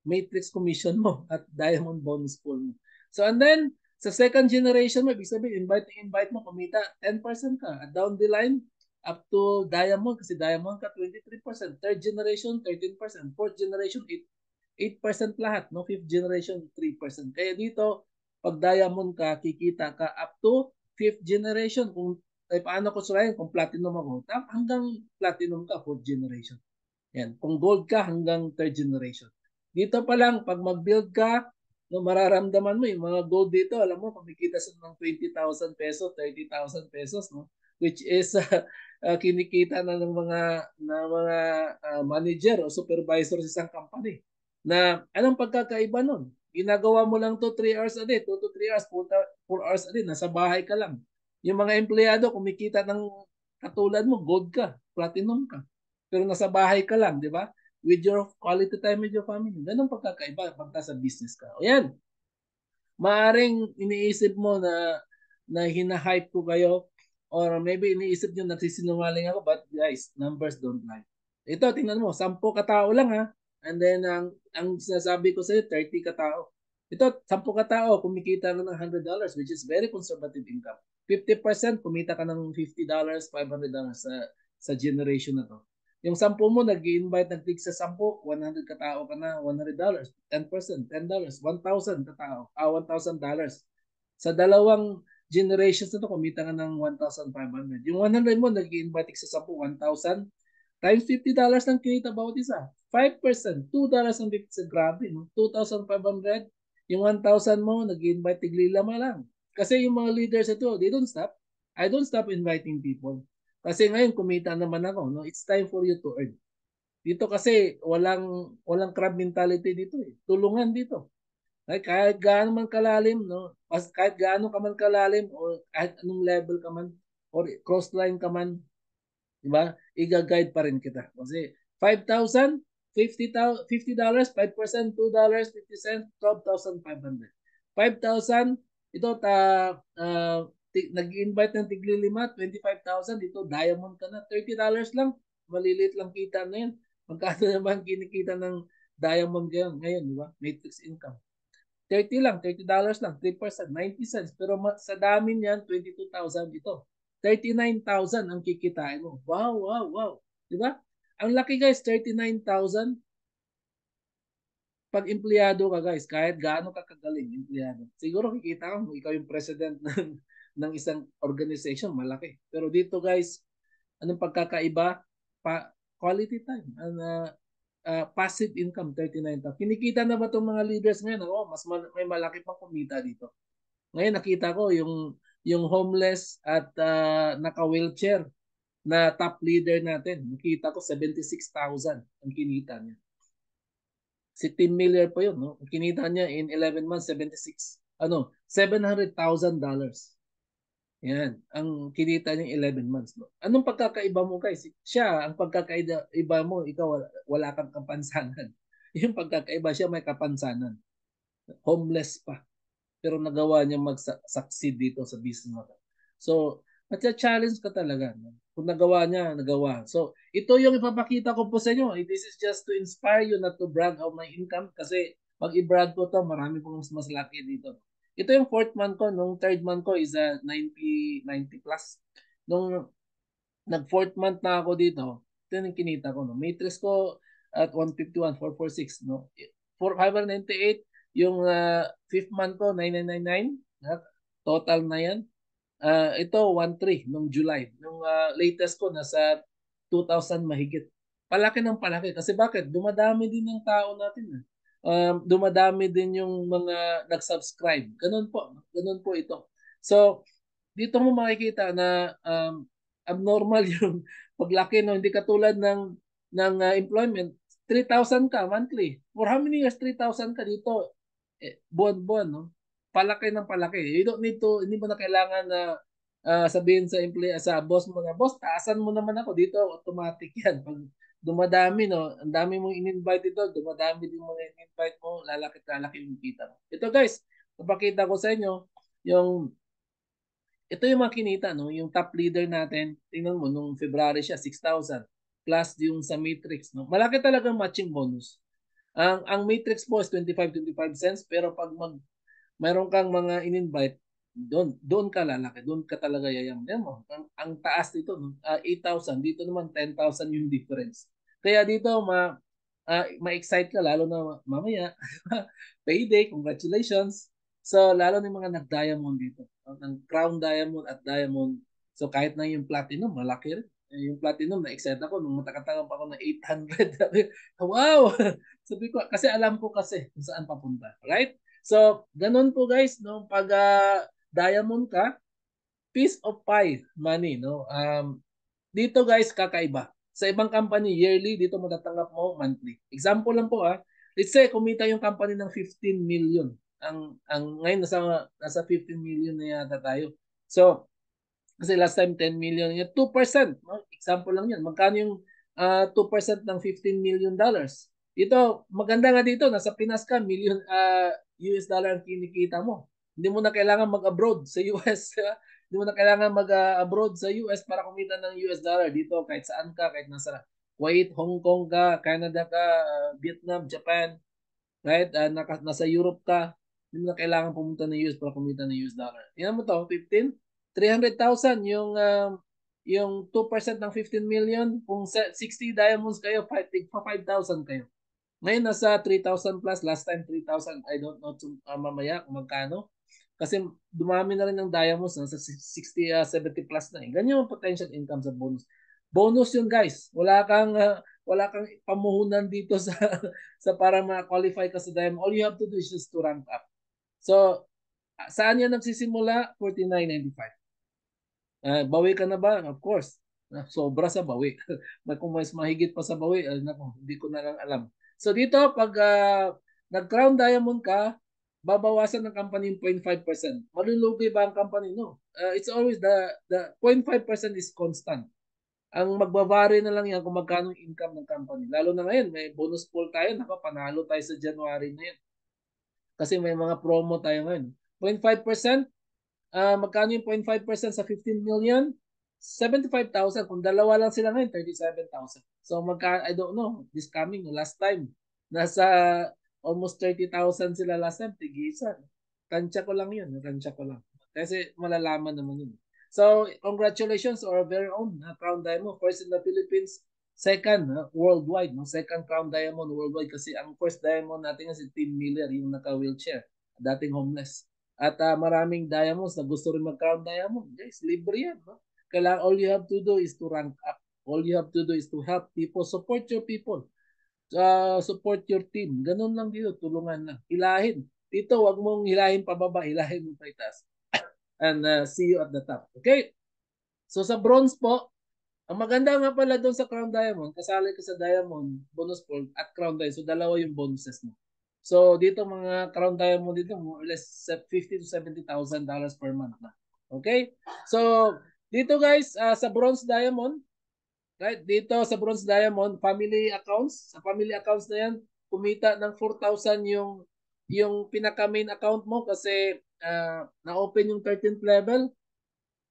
matrix commission mo at diamond bonus pool mo. So and then, sa second generation mo, ibig sabihin, invite mo, kumita 10% ka. At down the line, up to diamond, kasi diamond ka 23%. Third generation, 13%. Fourth generation, 8% lahat. No? Fifth generation, 3%. Kaya dito, Pag diamond ka, kikita ka up to 5th generation. Kung paano ko sabihin, kung platinum ako, hanggang platinum ka, 4th generation. Yan. Kung gold ka, hanggang 3rd generation. Dito pa lang, pag mag-build ka, no, mararamdaman mo yung mga gold dito, alam mo, kumikita sa ng 20,000 pesos, 30,000 pesos, no? Which is kinikita na ng mga manager o supervisor sa isang company. Na anong pagkakaiba nun? Ginagawa mo lang to 3 hours a day, 2 to 3 hours, 4 hours a day, nasa bahay ka lang. Yung mga empleyado, kumikita ng katulad mo, gold ka, platinum ka. Pero nasa bahay ka lang, di ba? With your quality time with your family. Ganun pagkakaiba pag nasa business ka. O yan, maaring iniisip mo na hina-hype ko kayo or maybe iniisip nyo nagsisinungaling ako, but guys, numbers don't lie. Ito, tingnan mo, 10 katao lang ha. And then, ang sinasabi ko sa'yo, 30 katao. Ito, 10 katao, kumikita na ng $100, which is very conservative income. 50% kumita ka ng $50, $500 sa generation na to. Yung 10 mo, nag-i-invite, nag-click sa 10, 100 katao ka na, $100, 10%, $10, 1,000 katao, $1,000. Sa dalawang generations na to, kumita ka ng 1,500. Yung 100 mo, nag-i-invite sa 10, 1,000, times $50 lang kinita bawat isa. 5%, $2.50. Grabe, no? 2,500. Yung 1,000 mo, nag-invite tiglilama lang. Kasi yung mga leaders ito, they don't stop. I don't stop inviting people. Kasi ngayon, kumita naman ako. No? It's time for you to earn. Dito kasi, walang crab mentality dito. Tulungan dito. Kahit gaano man kalalim, no? Kahit gaano ka man kalalim, o kahit anong level ka man, or crossline ka man, di ba? Iga-guide pa rin kita. Kasi 5,000, $50, 5%, $2.50, 12,500. 5,000, ito nag-invite ng tigli-lima, 25,000, dito diamond ka na, $30 lang, maliliit lang kita na yan. Magkano naman kinikita ng diamond ngayon, di ba? Matrix income. 30 lang, $30 lang, 3%, 90 cents. Pero sa dami niyan, 22,000 ito. 39,000 ang kikitain mo. Wow, wow, wow. Di ba? Ang laki guys, 39,000. Pag empleyado ka guys, kahit gaano ka kagaling empleyado, siguro kikita mo, ikaw yung president ng isang organization, malaki. Pero dito guys, anong pagkakaiba? Quality time. Passive income, 39,000. Kinikita na ba itong mga leaders ngayon? Oh, may malaki pang kumita dito. Ngayon nakita ko yung homeless at naka-wheelchair na top leader natin. Nakita ko 76,000 ang kinita niya. Si Tim Miller po yun, no? Ang kinita niya in 11 months, $700,000. Yan, ang kinita niya 11 months. No? Anong pagkakaiba mo guys? Siya, ang pagkakaiba mo, ikaw wala kang kapansanan. Yung pagkakaiba siya may kapansanan. Homeless pa. Pero nagawa niya mag-succeed dito sa business mo. So, matcha-challenge ka talaga. No? Kung nagawa niya, nagawa. So, ito yung ipapakita ko po sa inyo. This is just to inspire you not to brag of my income kasi pag i-brag ko to, marami pong mas laki dito. Ito yung 4th month ko. Nung 3rd month ko is 90 plus. Nung nag-4th month na ako dito, ito yung kinita ko. No? Matrix ko at 151, 446. No? 598. Yung 5th month ko, 9999. Total na yan. Ito, 1.3 nung July. Nung latest ko, nasa 2,000 mahigit. Palaki ng palaki. Kasi bakit? Dumadami din ng tao natin. Dumadami din yung mga nag-subscribe. Ganun po ito. So, dito mo makikita na abnormal yung paglaki. No? Hindi katulad ng employment. 3,000 ka monthly. For how many years 3,000 ka dito? Buwan-buwan, no? Palaki ng palaki. You don't need to, hindi mo na kailangan na sabihin sa boss mo na, boss, taasan mo naman ako dito, automatic yan. Pag dumadami, no, ang dami mong in-invite dito, dumadami din mga in-invite mo, lalaki yung kita mo. Ito guys, napakita ko sa inyo, ito yung makinita, no, yung top leader natin, tingnan mo, nung February siya, 6,000, plus yung sa Matrix, no, malaki talagang matching bonus. Ang Matrix po is 25 cents, pero pag mayroon kang mga in-invite, doon ka lalaki, doon ka talaga yayaman. Yan mo, ang taas dito, 8,000, dito naman 10,000 yung difference. Kaya dito ma-excite ka lalo na mamaya. Payday, congratulations. So, lalo na yung mga nag-diamond dito. Ang crown diamond at diamond. So, kahit na yung platinum, malaki rin. Yung platinum, na-excite ako nung matakatangam pa ako ng 800. Wow! Sabi ko, kasi alam ko kasi kung saan papunta. Right? So, ganun po guys, no? Pag diamond ka, piece of pie money, no? Dito guys, kakaiba. Sa ibang company, yearly, dito matatanggap mo monthly. Example lang po let's say, kumita yung company ng 15 million. Ang ngayon, nasa 15 million na yata tayo. So, kasi last time 10 million, yung 2%. No? Example lang yan. Magkano yung 2% ng 15 million dollars? Ito, maganda nga dito, nasa Pinas ka, million US dollar ang kinikita mo. Hindi mo na kailangan mag-abroad sa US. Hindi mo na kailangan mag-abroad sa US para kumita ng US dollar. Dito, kahit saan ka, kahit nasa Kuwait, Hong Kong ka, Canada ka, Vietnam, Japan, right? Nasa Europe ka, hindi mo na kailangan pumunta ng US para kumita ng US dollar. Tingnan mo to, 15, 300,000 yung 2% ng 15 million, kung 60 diamonds kayo, 5,000 kayo. Ngayon nasa 3,000 plus, last time 3,000, I don't know mamaya kung magkano. Kasi dumami na rin ng diamonds, nasa 60, 70 plus na. Ganyan yung potential income sa bonus. Bonus yun guys. Wala kang pamuhunan dito sa para ma-qualify ka sa diamond. All you have to do is just to rank up. So, saan yan nagsisimula? 49.95. Bawi ka na ba? Of course. Sobra sa bawi. Kung mas mahigit pa sa bawi, naku, hindi ko na lang alam. So dito, pag nag-crown diamond ka, babawasan ng company yung 0.5%. Malulugi ba ang company? No. It's always the 0.5% is constant. Ang magbabari na lang yan kung magkano yung income ng company. Lalo na ngayon, may bonus pool tayo. Panalo tayo sa January na yan. Kasi may mga promo tayo ngayon. 0.5%, magkano yung 0.5% sa 15 million? 75,000. Kung dalawa lang sila ngayon, 37,000. So I don't know, this coming, last time, nasa almost 30,000 sila last time, tigisan. Tansya ko lang yun, tansya ko lang. Kasi malalaman naman yun. So, congratulations to our very own Crown Diamond. First in the Philippines, second worldwide. No? Second Crown Diamond worldwide kasi ang first diamond natin si Tim Miller, yung naka-wheelchair, dating homeless. At maraming diamonds na gusto rin mag-crown diamond. Guys, libre yan. No? Kailangan, all you have to do is to rank up. All you have to do is to help people. Support your people. Support your team. Ganun lang dito. Tulungan lang. Hilahin. Dito, wag mong hilahin pababa. Hilahin mo pa itaas. And see you at the top. Okay? So sa bronze po, ang maganda nga pala doon sa Crown Diamond, kasali ka sa Diamond, bonus pool, at Crown Diamond. So dalawa yung bonuses mo. So dito mga Crown Diamond dito, more or less 50 to 70,000 dollars per month na. Okay? So dito guys, sa Bronze Diamond, right? Dito sa Bronze Diamond, family accounts. Sa family accounts na yan, kumita ng 4,000 yung pinaka main account mo kasi na-open yung 13th level.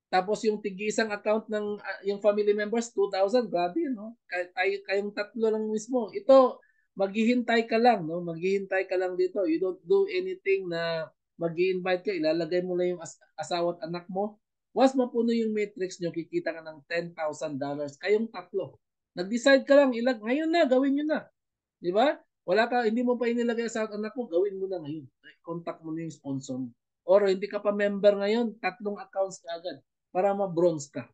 Tapos yung tig-isang account ng yung family members, 2,000. Grabe, no? Kayong tatlo lang mismo. Ito, maghihintay ka lang, no? Maghihintay ka lang dito. You don't do anything na mag-i-invite ka. Ilalagay mo lang yung asawa at anak mo. Once mapuno yung matrix nyo, kikita ka ng $10,000. Kayong tatlo. Nag-decide ka lang, ngayon na, gawin nyo na. Di ba? Wala ka, hindi mo pa inilagay sa anak mo, gawin mo na ngayon. Contact mo na yung sponsor mo. Or hindi ka pa member ngayon, 3 accounts ka agad para ma-bronze ka.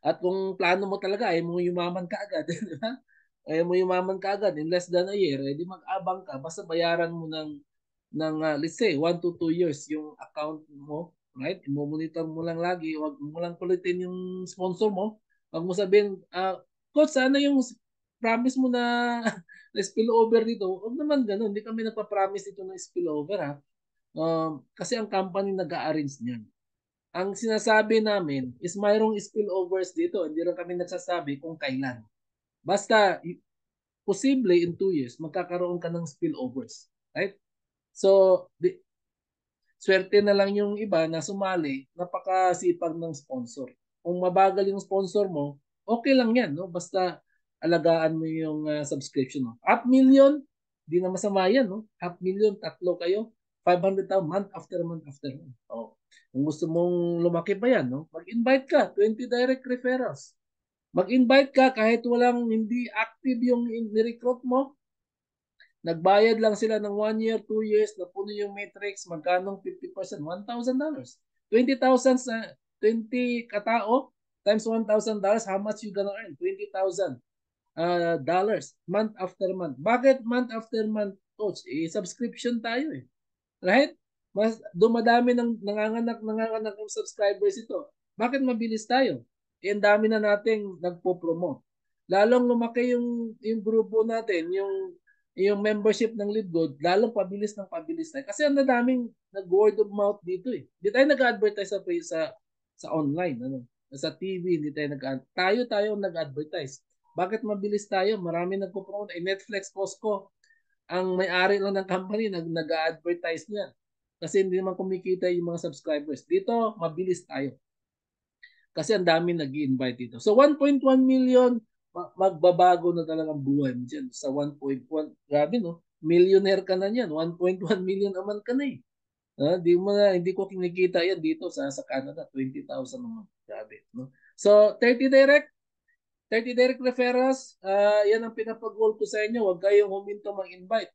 At kung plano mo talaga, ay mo yumaman ka agad, di ba? Ay mo yumaman ka agad in less than a year, edi mag-abang ka, basta bayaran mo ng let's say 1 to 2 years yung account mo, right? Mo-monitor mo lang lagi, wag mo lang kulitin yung sponsor mo. Wag mo sabihin, coach, sana yung promise mo na na spillover dito. Huwag naman ganoon, hindi kami nagpa-promise dito na spillover ha. Kasi ang company nag-a-arrange niyan. Ang sinasabi namin is mayroong spillovers dito. Hindi lang kami nagsasabi kung kailan. Basta, posible in 2 years, magkakaroon ka ng spillovers. Right? So, swerte na lang yung iba na sumali, napakasipag ng sponsor. Kung mabagal yung sponsor mo, okay lang yan. No? Basta, alagaan mo yung subscription mo. 500,000, di na masama yan. No? 500,000, tatlo kayo. 500,000 month after month after month. Oh. Kung gusto mong lumaki pa yan, no? Mag-invite ka, 20 direct referrals. Mag-invite ka kahit walang hindi active yung ni-recruit mo. Nagbayad lang sila ng 1 year, 2 years, napuno yung matrix, magkano 50%? $1,000. 20,000 sa 20 katao times $1,000, how much you gonna earn? 20,000 dollars month after month. Bakit month after month, coach? Subscription tayo eh. Right? Mas dumadami ng nanganganak ng subscribers ito. Bakit mabilis tayo? Ang dami na nating nagpo-promote. Lalong lumaki yung grupo natin, yung membership ng LiveGood, lalong pabilis ng pabilis tayo. Kasi ang daming nag-word of mouth dito eh. Hindi tayo nag-advertise sa online, ano? Sa TV, hindi tayo tayo nag-advertise. Bakit mabilis tayo? Marami nagpo-promote. Netflix, Costco, ang may-ari lang ng company nag-a-advertise niya. Kasi hindi naman kumikita yung mga subscribers. Dito, mabilis tayo. Kasi ang dami nag-i-invite dito. So 1.1 million, magbabago na talagang buhay mo dyan. Sa 1.1, grabe no? Millionaire ka na niyan. 1.1 million naman ka na eh. Hindi ko kinikita yan dito sa Canada. 20,000 naman. Grabe. No? So 30 direct referrals, yan ang pinapag-goal ko sa inyo. Huwag kayong huminto mag-invite.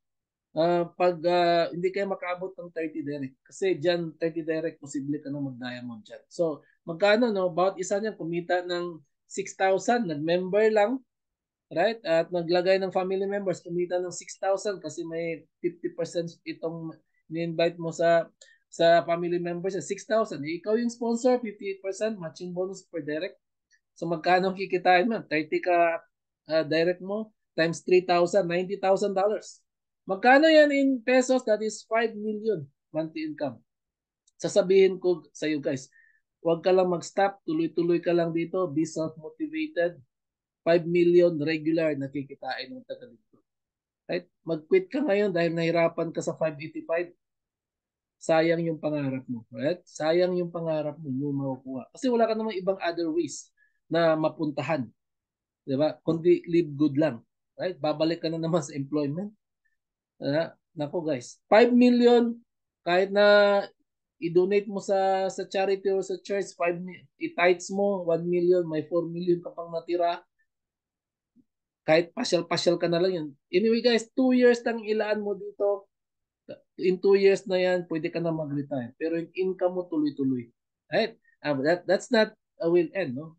Pag hindi kayo makaabot ng 30 direct. Kasi dyan, 30 direct, posible ka na mag-diamond dyan. So, magkano, no? Bawat isa niyan, kumita ng 6,000, nag-member lang, right? At naglagay ng family members, kumita ng 6,000 kasi may 50% itong ni-invite mo sa family members, 6,000. Ikaw yung sponsor, 58% matching bonus per direct. So, magkano kikitain mo? 30 ka direct mo times 3,000, $90,000. Magkano yan in pesos? That is 5 million monthly income. Sasabihin ko sa iyo guys, huwag ka lang mag-stop, tuloy-tuloy ka lang dito, be self-motivated. 5 million regular na kikitain ng taga dito. Right? Mag-quit ka ngayon dahil nahirapan ka sa 585. Sayang yung pangarap mo. Right? Sayang yung pangarap mo, yung makukuha. Kasi wala ka namang ibang other ways na mapuntahan. Diba? Kundi live good lang. Right? Babalik ka na naman sa employment. Nako guys, 5 million kahit na i-donate mo sa charity or sa church, 5 i-tithes mo 1 million, may 4 million ka pang natira. Kahit pasyal-pasyal ka na lang yun. Anyway guys, 2 years lang ilaan mo dito. In 2 years na yan, pwede ka na mag-retire. Pero yung income mo tuloy-tuloy. Right? That's not a will end. No?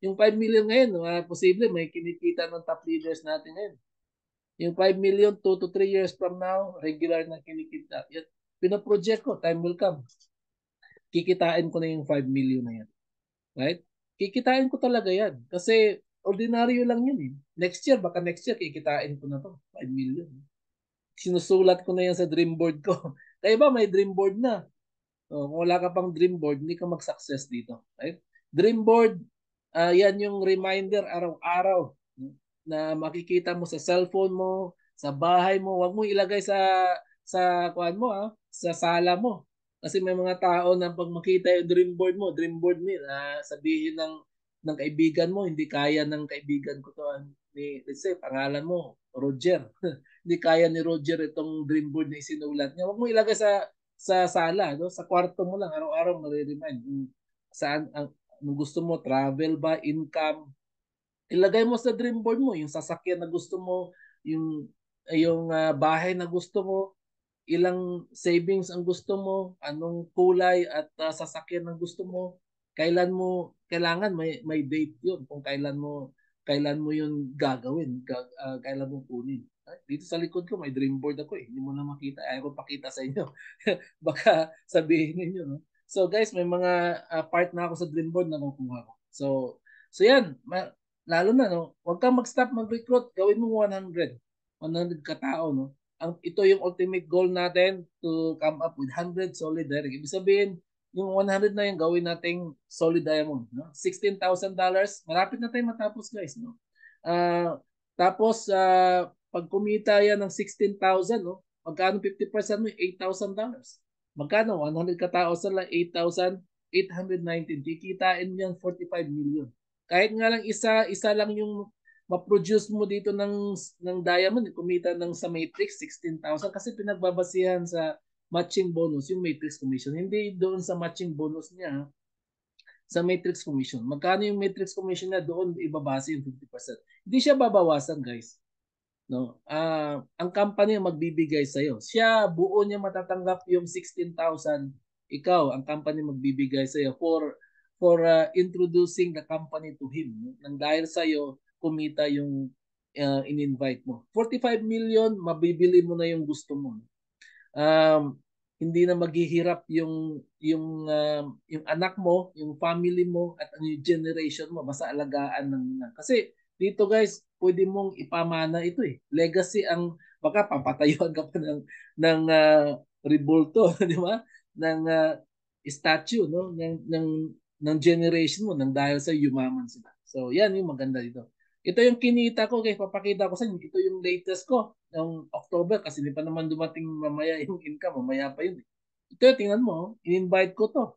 Yung 5 million ngayon, posible may kinikita ng top leaders natin ngayon. Yung 5 million, 2 to 3 years from now, regular na kinikita. Yan, pinaproject ko, time will come. Kikitain ko na yung 5 million na yan. Right? Kikitain ko talaga yan. Kasi ordinaryo lang yun eh. Baka next year, kikitain ko na to. 5 million. Sinusulat ko na yan sa dream board ko. Kaya ba may dream board na? Kung wala ka pang dream board, hindi ka mag-success dito. Right? Dream board, yan yung reminder araw-araw na makikita mo sa cellphone mo, sa bahay mo. Huwag mo ilagay sa kuan mo sa sala mo. Kasi may mga tao na pag makita yung dream board mo, sabihin ng kaibigan mo, hindi kaya ng kaibigan ko to. Let's say, pangalan mo, Roger. Hindi kaya ni Roger itong dream board na isinulat niya. Huwag mo ilagay sa sala, no? Sa kwarto mo lang, araw-araw nare-remind. Saan ang gusto mo, travel ba, income, ilagay mo sa dream board mo yung sasakyan na gusto mo, yung bahay na gusto mo, ilang savings ang gusto mo, anong kulay at sasakyan ang gusto mo, kailangan may date 'yun kung kailan mo 'yun gagawin, kailan mo kunin. Dito sa likod ko may dream board ako eh. Hindi mo na makita, ayaw ko pakita sa inyo. Baka sabihin niyo, no? So guys, may mga part na ako sa dream board na nakukuha ko. So yan, lalo na no, huwag kang mag-stop mag-recruit, gawin mo 100 katao no. Ito yung ultimate goal natin to come up with 100 solid direct. Ibig sabihin, yung 100 na yung gawin nating solid diamond, no? $16,000, malapit na tayo matapos guys, no. Tapos pag kumita yan ng 16,000, no, magkano 50% mo? $8,000. Magkano? 100 katao sa lang, 8,819. Kikitain mo yan 45 million. Kahit nga lang isa lang yung ma-produce mo dito ng diamond, kumita ng sa matrix 16,000 kasi pinagbabasihan sa matching bonus yung matrix commission. Hindi doon sa matching bonus niya, sa matrix commission. Magkano yung matrix commission niya, doon ibabase yung 50%. Hindi siya babawasan, guys. no? Ang company ang magbibigay sa iyo. Siya buo niya matatanggap yung 16,000. Ikaw ang company magbibigay sa iyo for introducing the company to him. No? Nang dahil sa iyo kumita yung in-invite mo. 45 million, mabibili mo na yung gusto mo. Hindi na maghihirap yung anak mo, yung family mo at yung generation mo basta alagaan ng kasi dito guys, pwede mong ipamana ito eh. Legacy ang baka papatayuan ka pa ng rebulto, di ba? Ng statue no ng generation mo nang dahil sa yumaman sila. So yan yung maganda dito. Ito yung kinita ko, guys. Papakita ko sa inyo. Ito yung latest ko ng October kasi hindi pa naman dumating mamaya yung income. Mamaya pa yun. Ito, tingnan mo. In-invite ko to.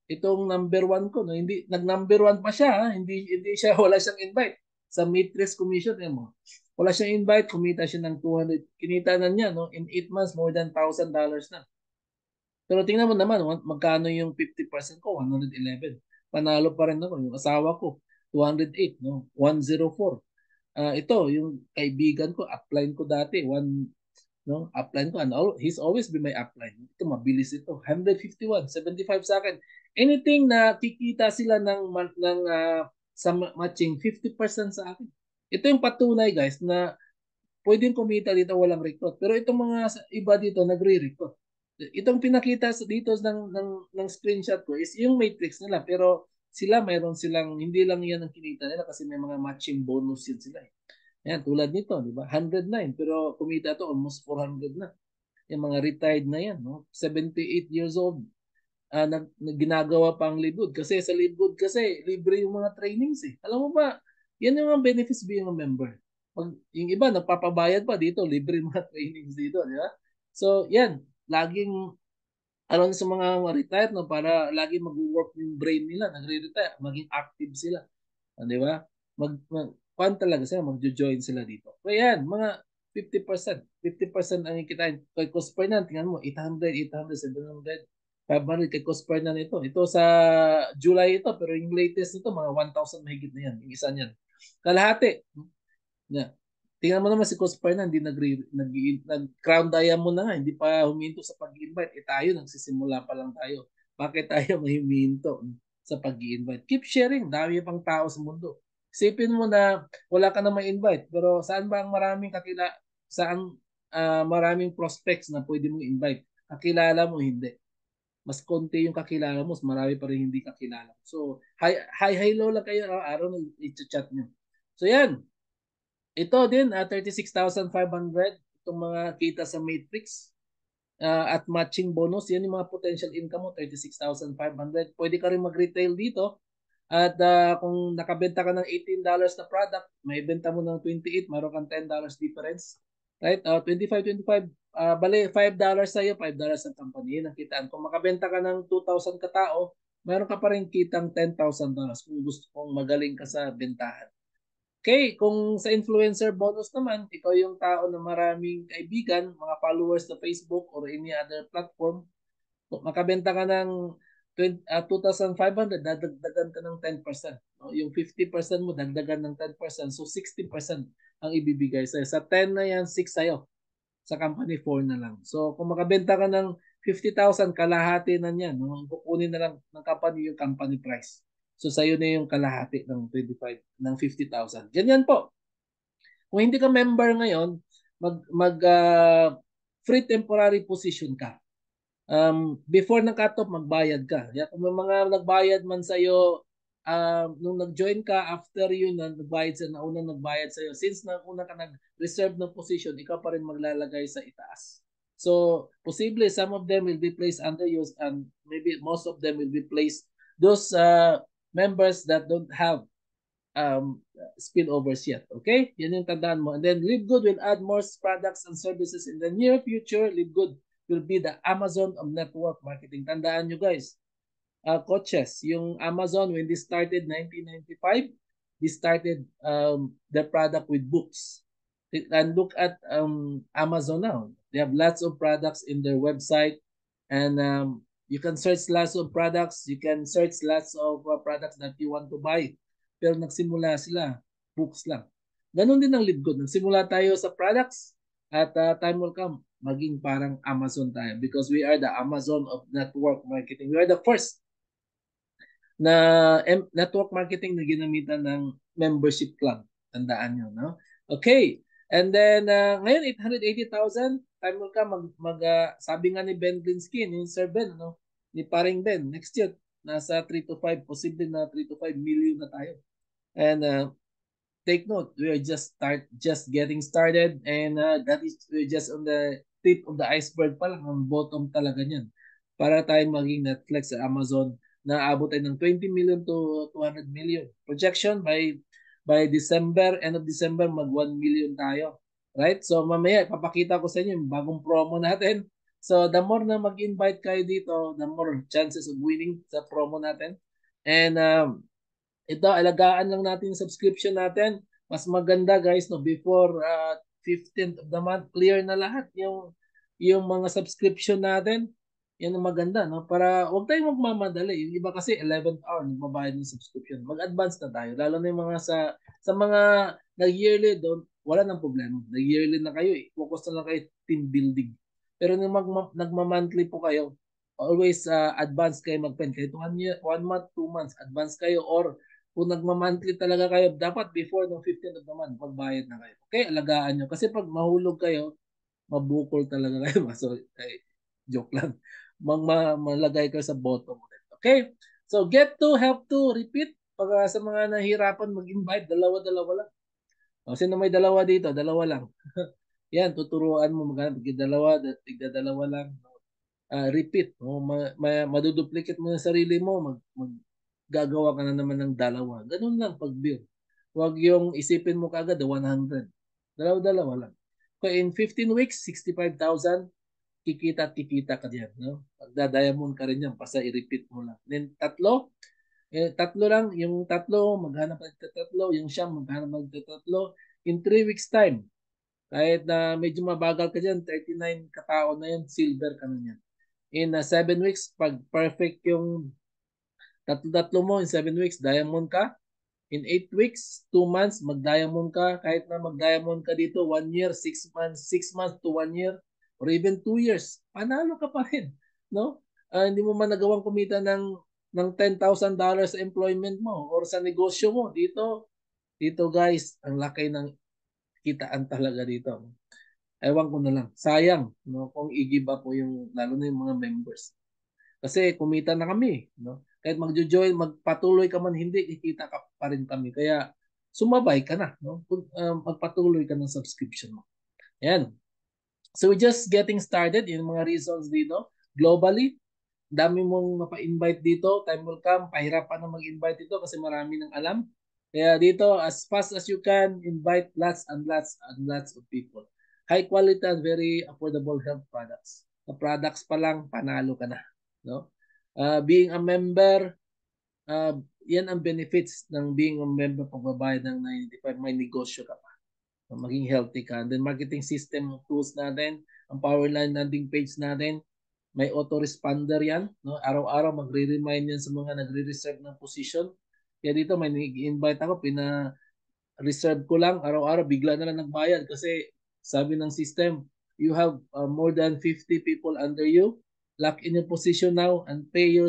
Itong number one ko. No? Hindi, nag-number one pa siya. Ha? Hindi siya, wala siyang invite. Sa Matrix Commission, mo. Wala siyang invite. Kumita siya ng 200. Kinita na niya, no? In 8 months, more than $1,000 na. Pero tingnan mo naman, magkano yung 50% ko? 111. Panalo pa rin ako. Yung asawa ko, 208, no? 104. Ito, yung kaibigan ko, upline ko dati, no? Upline ko, and he's always been my upline. Ito, mabilis ito. 151, 75 sa akin. Anything na kikita sila sa matching, 50% sa akin. Ito yung patunay, guys, na pwedeng kumita dito walang recruit. Pero itong mga iba dito nagre-recruit. Itong pinakita dito ng screenshot ko is yung matrix nila. Pero sila mayroon silang, hindi lang yan ang kinita nila kasi may mga matching bonus yun sila. Yan, tulad nito, di ba? 109, pero kumita to almost 400 na. Yung mga retired na yan, no? 78 years old. Ginagawa pa ang Libwood. Kasi sa Libwood kasi, libre yung mga trainings eh. Alam mo ba, yan yung mga benefits being a member. Yung iba, nagpapabayad pa dito, libre yung mga trainings dito, di ba? So, yan, laging alam sa mga retired no para lagi mag-work yung brain nila, nagre-retire, maging active sila. Di ba? Pan talaga sila, magjo-join sila dito. Kaya yan, mga 50%. 50% ang ikitain. Kay Cospernan, tingnan mo, 800, 800, 700, 500 kay Cospernan ito. Ito sa July ito, pero yung latest nito, mga 1,000 mahigit na yan. Yung isa niyan. Kalahati. Yeah. Tingnan mo naman si Cospernan, hindi nag-crown diamond na nga, hindi pa huminto sa pag-invite. Tayo, nagsisimula pa lang tayo. Bakit tayo may huminto sa pag-invite? Keep sharing, dami pang tao sa mundo. Isipin mo na wala ka na ma-invite, pero saan ba ang saan maraming prospects na pwede mong invite? Kakilala mo, hindi. Mas konti yung kakilala mo, mas marami pa rin hindi kakilala. So, hi low lang kayo araw-araw na i-chat nyo. So, yan. Ito din, 36,500 itong mga kita sa matrix at matching bonus. Yan yung mga potential income mo, 36,500. Pwede ka rin mag-retail dito. At kung nakabenta ka ng $18 na product, may benta mo ng 28, mayroon kang $10 difference. Right? 25, 25. Bale, $5 sa'yo, $5 sa company. Yun ang kitaan. Kung makabenta ka ng 2,000 katao, mayroon ka pa rin kitang $10,000 kung gusto kong magaling ka sa bentahan. Okay, kung sa influencer bonus naman, ikaw yung tao na maraming kaibigan, mga followers sa Facebook or any other platform, makabenta ka ng 2,500, dadagdagan ka ng 10%. No? Yung 50% mo, dagdagan ng 10%. So 60% ang ibibigay sa'yo. Sa 10 na yan, 6 sa'yo. Sa company, 4 na lang. So kung makabenta ka ng 50,000, kalahati na yan. No? Kukunin na lang ng company yung company price. So sa'yo na yung kalahati ng 25, ng 50,000. Ganyan po. Kung hindi ka member ngayon, free temporary position ka. Before ng cut-off, magbayad ka. Kung may mga nagbayad man sa'yo, nung nag-join ka, after yun, nagbayad sa naunang nagbayad sa'yo. Since nauna ka nag-reserve ng position, ikaw pa rin maglalagay sa itaas. So, posible, some of them will be placed under you and maybe most of them will be placed those members that don't have spillovers yet. Okay? Yan yung tandaan mo. And then LiveGood will add more products and services in the near future. LiveGood will be the Amazon of network marketing. Tandaan nyo guys, coaches, yung Amazon when they started 1995, they started their product with books. And look at Amazon now. They have lots of products in their website and you can search lots of products. You can search lots of products that you want to buy. Pero nagsimula sila, books lang. Ganun din ang LiveGood. Nagsimula tayo sa products at time will come, maging parang Amazon tayo because we are the Amazon of network marketing. We are the first na network marketing na ginamitan ng membership club. Tandaan nyo, no? Okay. And then, ngayon, 880,000. Time will come, sabi nga ni Ben Glinsky, ni Sir Ben, no? Ni Paring Ben, next year, nasa 3 to 5, posible na 3 to 5 million na tayo. And take note, we are just getting started, and that is we're just on the tip of the iceberg pa lang, ang bottom talaga niyan. Para tayo maging Netflix sa Amazon na abot tayo ng 20 million to 200 million. Projection by December, end of December, mag 1 million tayo. Right? So mamaya, papakita ko sa inyo yung bagong promo natin. So the more na mag-invite kayo dito, the more chances of winning sa promo natin. And ito, alagaan lang natin yung subscription natin. Mas maganda guys, no, before 15th of the month, clear na lahat yung mga subscription natin. Yan ang maganda, no? Para huwag tayong magmamadali. Yung iba kasi 11th hour magbabayad ng subscription. Mag-advance na tayo. Lalo na yung mga sa mga nag-yearly doon, wala nang problema. Nag-yearly na kayo, focus na lang kayo team building. Pero nung nagma-monthly po kayo, always advance kayo mag-pen. Kahit 1 month, 2 months, advance kayo, or kung nagma-monthly talaga kayo, dapat before ng 15th of the month, magbayad na kayo. Okay, alagaan nyo. Kasi pag mahulog kayo, mabukol talaga kayo. So, joke lang. Malagay kayo sa bottom. Okay? So, get to, help to, repeat. Pag sa mga nahihirapan mag-invite, dalawa-dalawa lang. O, sino may dalawa dito? Dalawa lang. Yan, tuturuan mo maghanap. Tigda-dalawa lang. Repeat. Maduduplicate mo yung sarili mo. Gagawa ka na naman ng dalawa. Ganun lang pag-build. Huwag yung isipin mo kagad 100. Dalawa-dalawa lang. Okay, in 15 weeks, 65,000, kikita at kikita ka diyan, no? Magda-diamond ka rin yan, basta i-repeat mo lang. Then tatlo lang, yung tatlo, maghanap ng tatlo, yung siyam, maghanap ng tatlo. In 3 weeks time, kahit na medyo mabagal ka dyan, 39 katao na yan, silver ka na yan. In 7 weeks, pag perfect yung tatlo mo, in 7 weeks, diamond ka. In 8 weeks, 2 months, mag-diamond ka. Kahit na mag-diamond ka dito, 1 year, 6 months, 6 months to 1 year, or even 2 years, panalo ka pa rin. No? Hindi mo man nagawang kumita ng $10,000 sa employment mo or sa negosyo mo. Dito guys, ang laki ng kitaan talaga dito. Ewan ko na lang. Sayang, no, kung i-give up po yung, lalo na yung mga members. Kasi kumita na kami, no? Kahit magjo-join, magpatuloy ka man hindi, kikita ka pa rin kami. Kaya sumabay ka na, no? Magpatuloy ka ng subscription mo. Ayan. So we're just getting started in mga reasons dito. Globally, dami mong mapa-invite dito. Time will come, pahirapan na mag-invite dito kasi marami nang alam. Kaya dito, as fast as you can, invite lots and lots and lots of people. High quality and very affordable health products. Sa products pa lang, panalo ka na. No? Being a member, yan ang benefits ng being a member pagbabayad ng 95, may negosyo ka pa. Maging healthy ka. And then marketing system tools natin, ang Powerline landing page natin, may autoresponder yan. No? Araw-araw magre-remind yan sa mga nagre-reserve ng position. Kaya dito may nag-invite ako, pina-reserve ko lang. Araw-araw bigla na lang nagbayad kasi sabi ng system, you have more than 50 people under you. Lock in your position now and pay your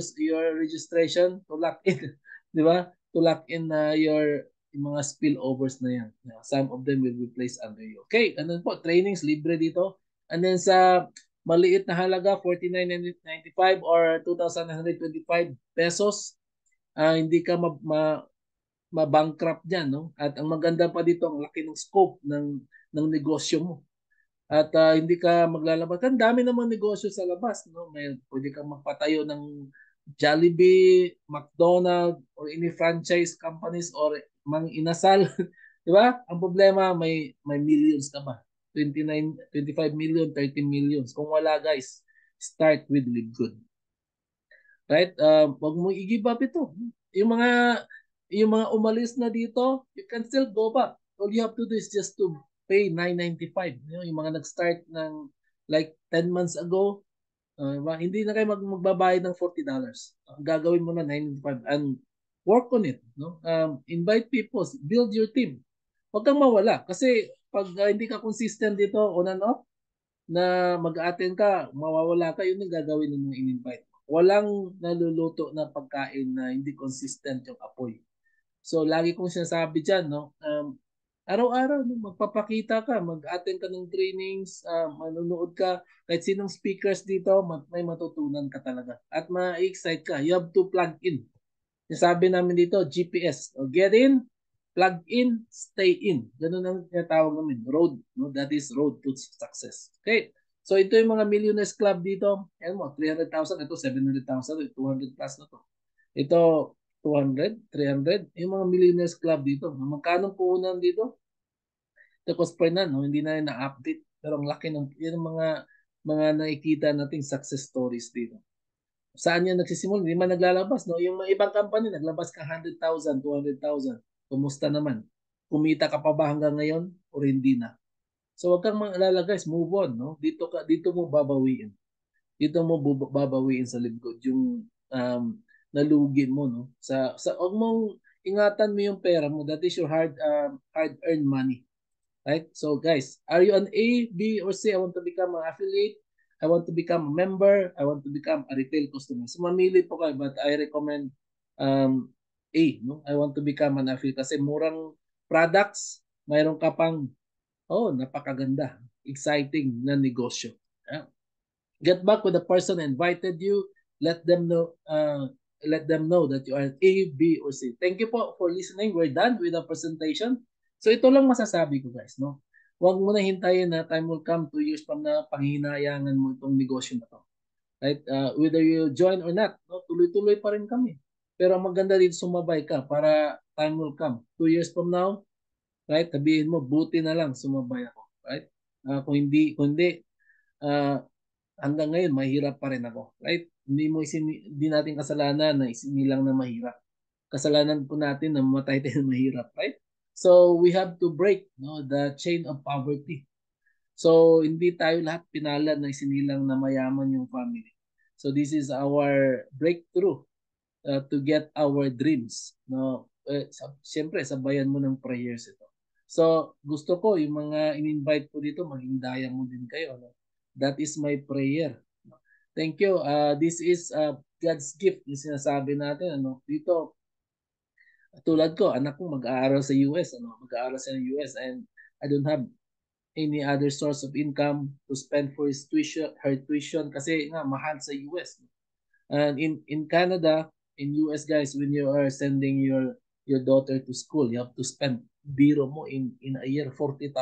registration to lock in. Di ba? To lock in yung mga spillovers na yan. Some of them will be placed under you. Okay, ano po, trainings libre dito. And then sa maliit na halaga, 49.95 or 2,925 pesos, hindi ka ma-bankrupt dyan. No? At ang maganda pa dito, ang laki ng scope ng negosyo mo. At hindi ka maglalabas. Ang dami namang negosyo sa labas. No? Pwede kang magpatayo ng Jollibee, McDonald's, or any franchise companies or mang inasal. Di ba? Ang problema, may millions ka ba? 29, 25 million, 30 millions. Kung wala guys, start with Live Good. Right? Wag mo i-give up ito. Yung mga umalis na dito, you can still go back. All you have to do is just to pay 995. Yung mga nag-start ng like 10 months ago, hindi na kayo magbabayad ng $40. Ang gagawin mo na 995 and work on it. No? Invite people, build your team. Huwag kang mawala kasi pag hindi ka consistent dito on and off na mag-attend ka, mawawala ka, yun yung gagawin ng mga in-invite. Walang naluluto na pagkain na hindi consistent yung apoy. So lagi kong sinasabi diyan, no, araw-araw no, magpapakita ka, mag-attend ka ng trainings, manonood ka, kahit sinong speakers dito, may matutunan ka talaga. At ma-excite ka. You have to plug in. Sabi namin dito, GPS. O get in, plug in, stay in. Ganun ang tinatawag namin. Road. No? That is road to success. Okay. So ito yung mga millionaires club dito. Ayan mo, 300,000. Ito 700,000. 200 plus na to. Ito 200, 300. Yung mga millionaires club dito. Magkano puhunan dito? Ito cost per na, no? Hindi na na-update. Pero ang laki ng yun ang mga nakikita nating success stories dito. Saan yan nagsisimula? Hindi man naglalabas. No? Yung mga ibang company, naglabas ka 100,000, 200,000. Kumusta naman? Kumita ka pa ba hanggang ngayon o hindi na? So wag kang maalala guys, move on. No? Dito mo babawiin. Dito mo babawiin sa libgod yung nalugin mo. No? Wag mong ingatan mo yung pera mo. That is your hard-earned money. Right? So guys, are you an A, B, or C? I want to become an affiliate. I want to become a member. I want to become a retail customer. So mamili po kayo, but I recommend A. No? I want to become an affiliate kasi murang products, mayroon ka pang, napakaganda, exciting na negosyo. Yeah. Get back with the person who invited you. Let them know that you are A, B, or C. Thank you po for listening. We're done with the presentation. So ito lang masasabi ko guys, no? Huwag mo na hintayin na time will come 2 years from na panghinayangan mo itong negosyo na to. Right? Whether you join or not, no? Tuloy-tuloy pa rin kami. Pero maganda rin sumabay ka para time will come. 2 years from now, right? Sabihin mo, buti na lang sumabay ako. Right? Kung hindi, uh, hanggang ngayon mahirap pa rin ako. Right? Hindi natin kasalanan na isinilang na mahirap. Kasalanan po natin na mamatay tayo na mahirap, right? So we have to break the chain of poverty. So hindi tayo lahat pinalad na isinilang na mayaman yung family. So this is our breakthrough to get our dreams. No? Siyempre, sabayan mo ng prayers ito. So gusto ko yung mga in-invite ko dito, maging daya mo din kayo. No? That is my prayer. Thank you. This is God's gift, yung sinasabi natin. Dito, tulad ko, anak ko mag-aaral sa US. Mag-aaral sa US and I don't have any other source of income to spend for her tuition kasi nga mahal sa US. And in Canada, in US guys, when you are sending your daughter to school, you have to spend biro mo in a year $40,000.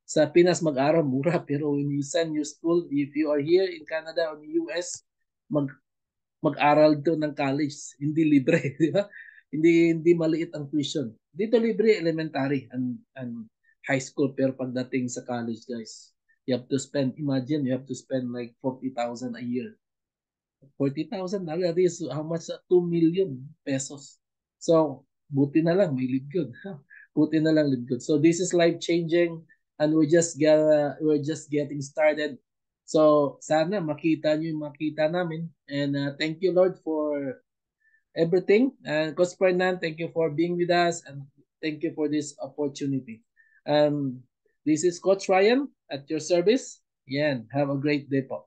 Sa Pinas mag-aral mura pero when you send your school, if you are here in Canada or US, mag mag-aral to ng college, hindi libre, di ba? Hindi maliit ang tuition. Dito libre elementary and high school pero pagdating sa college guys, imagine you have to spend like 40,000 a year. 40,000 that is how much? 2 million pesos. So, buti na lang may libgod. Buti na lang libgod. So, this is life changing and we're just getting started. So, sana makita niyo yung makita namin and thank you Lord for everything. And Coach Fernan, thank you for being with us and thank you for this opportunity. This is Coach Ryan at your service. Yan, have a great day po.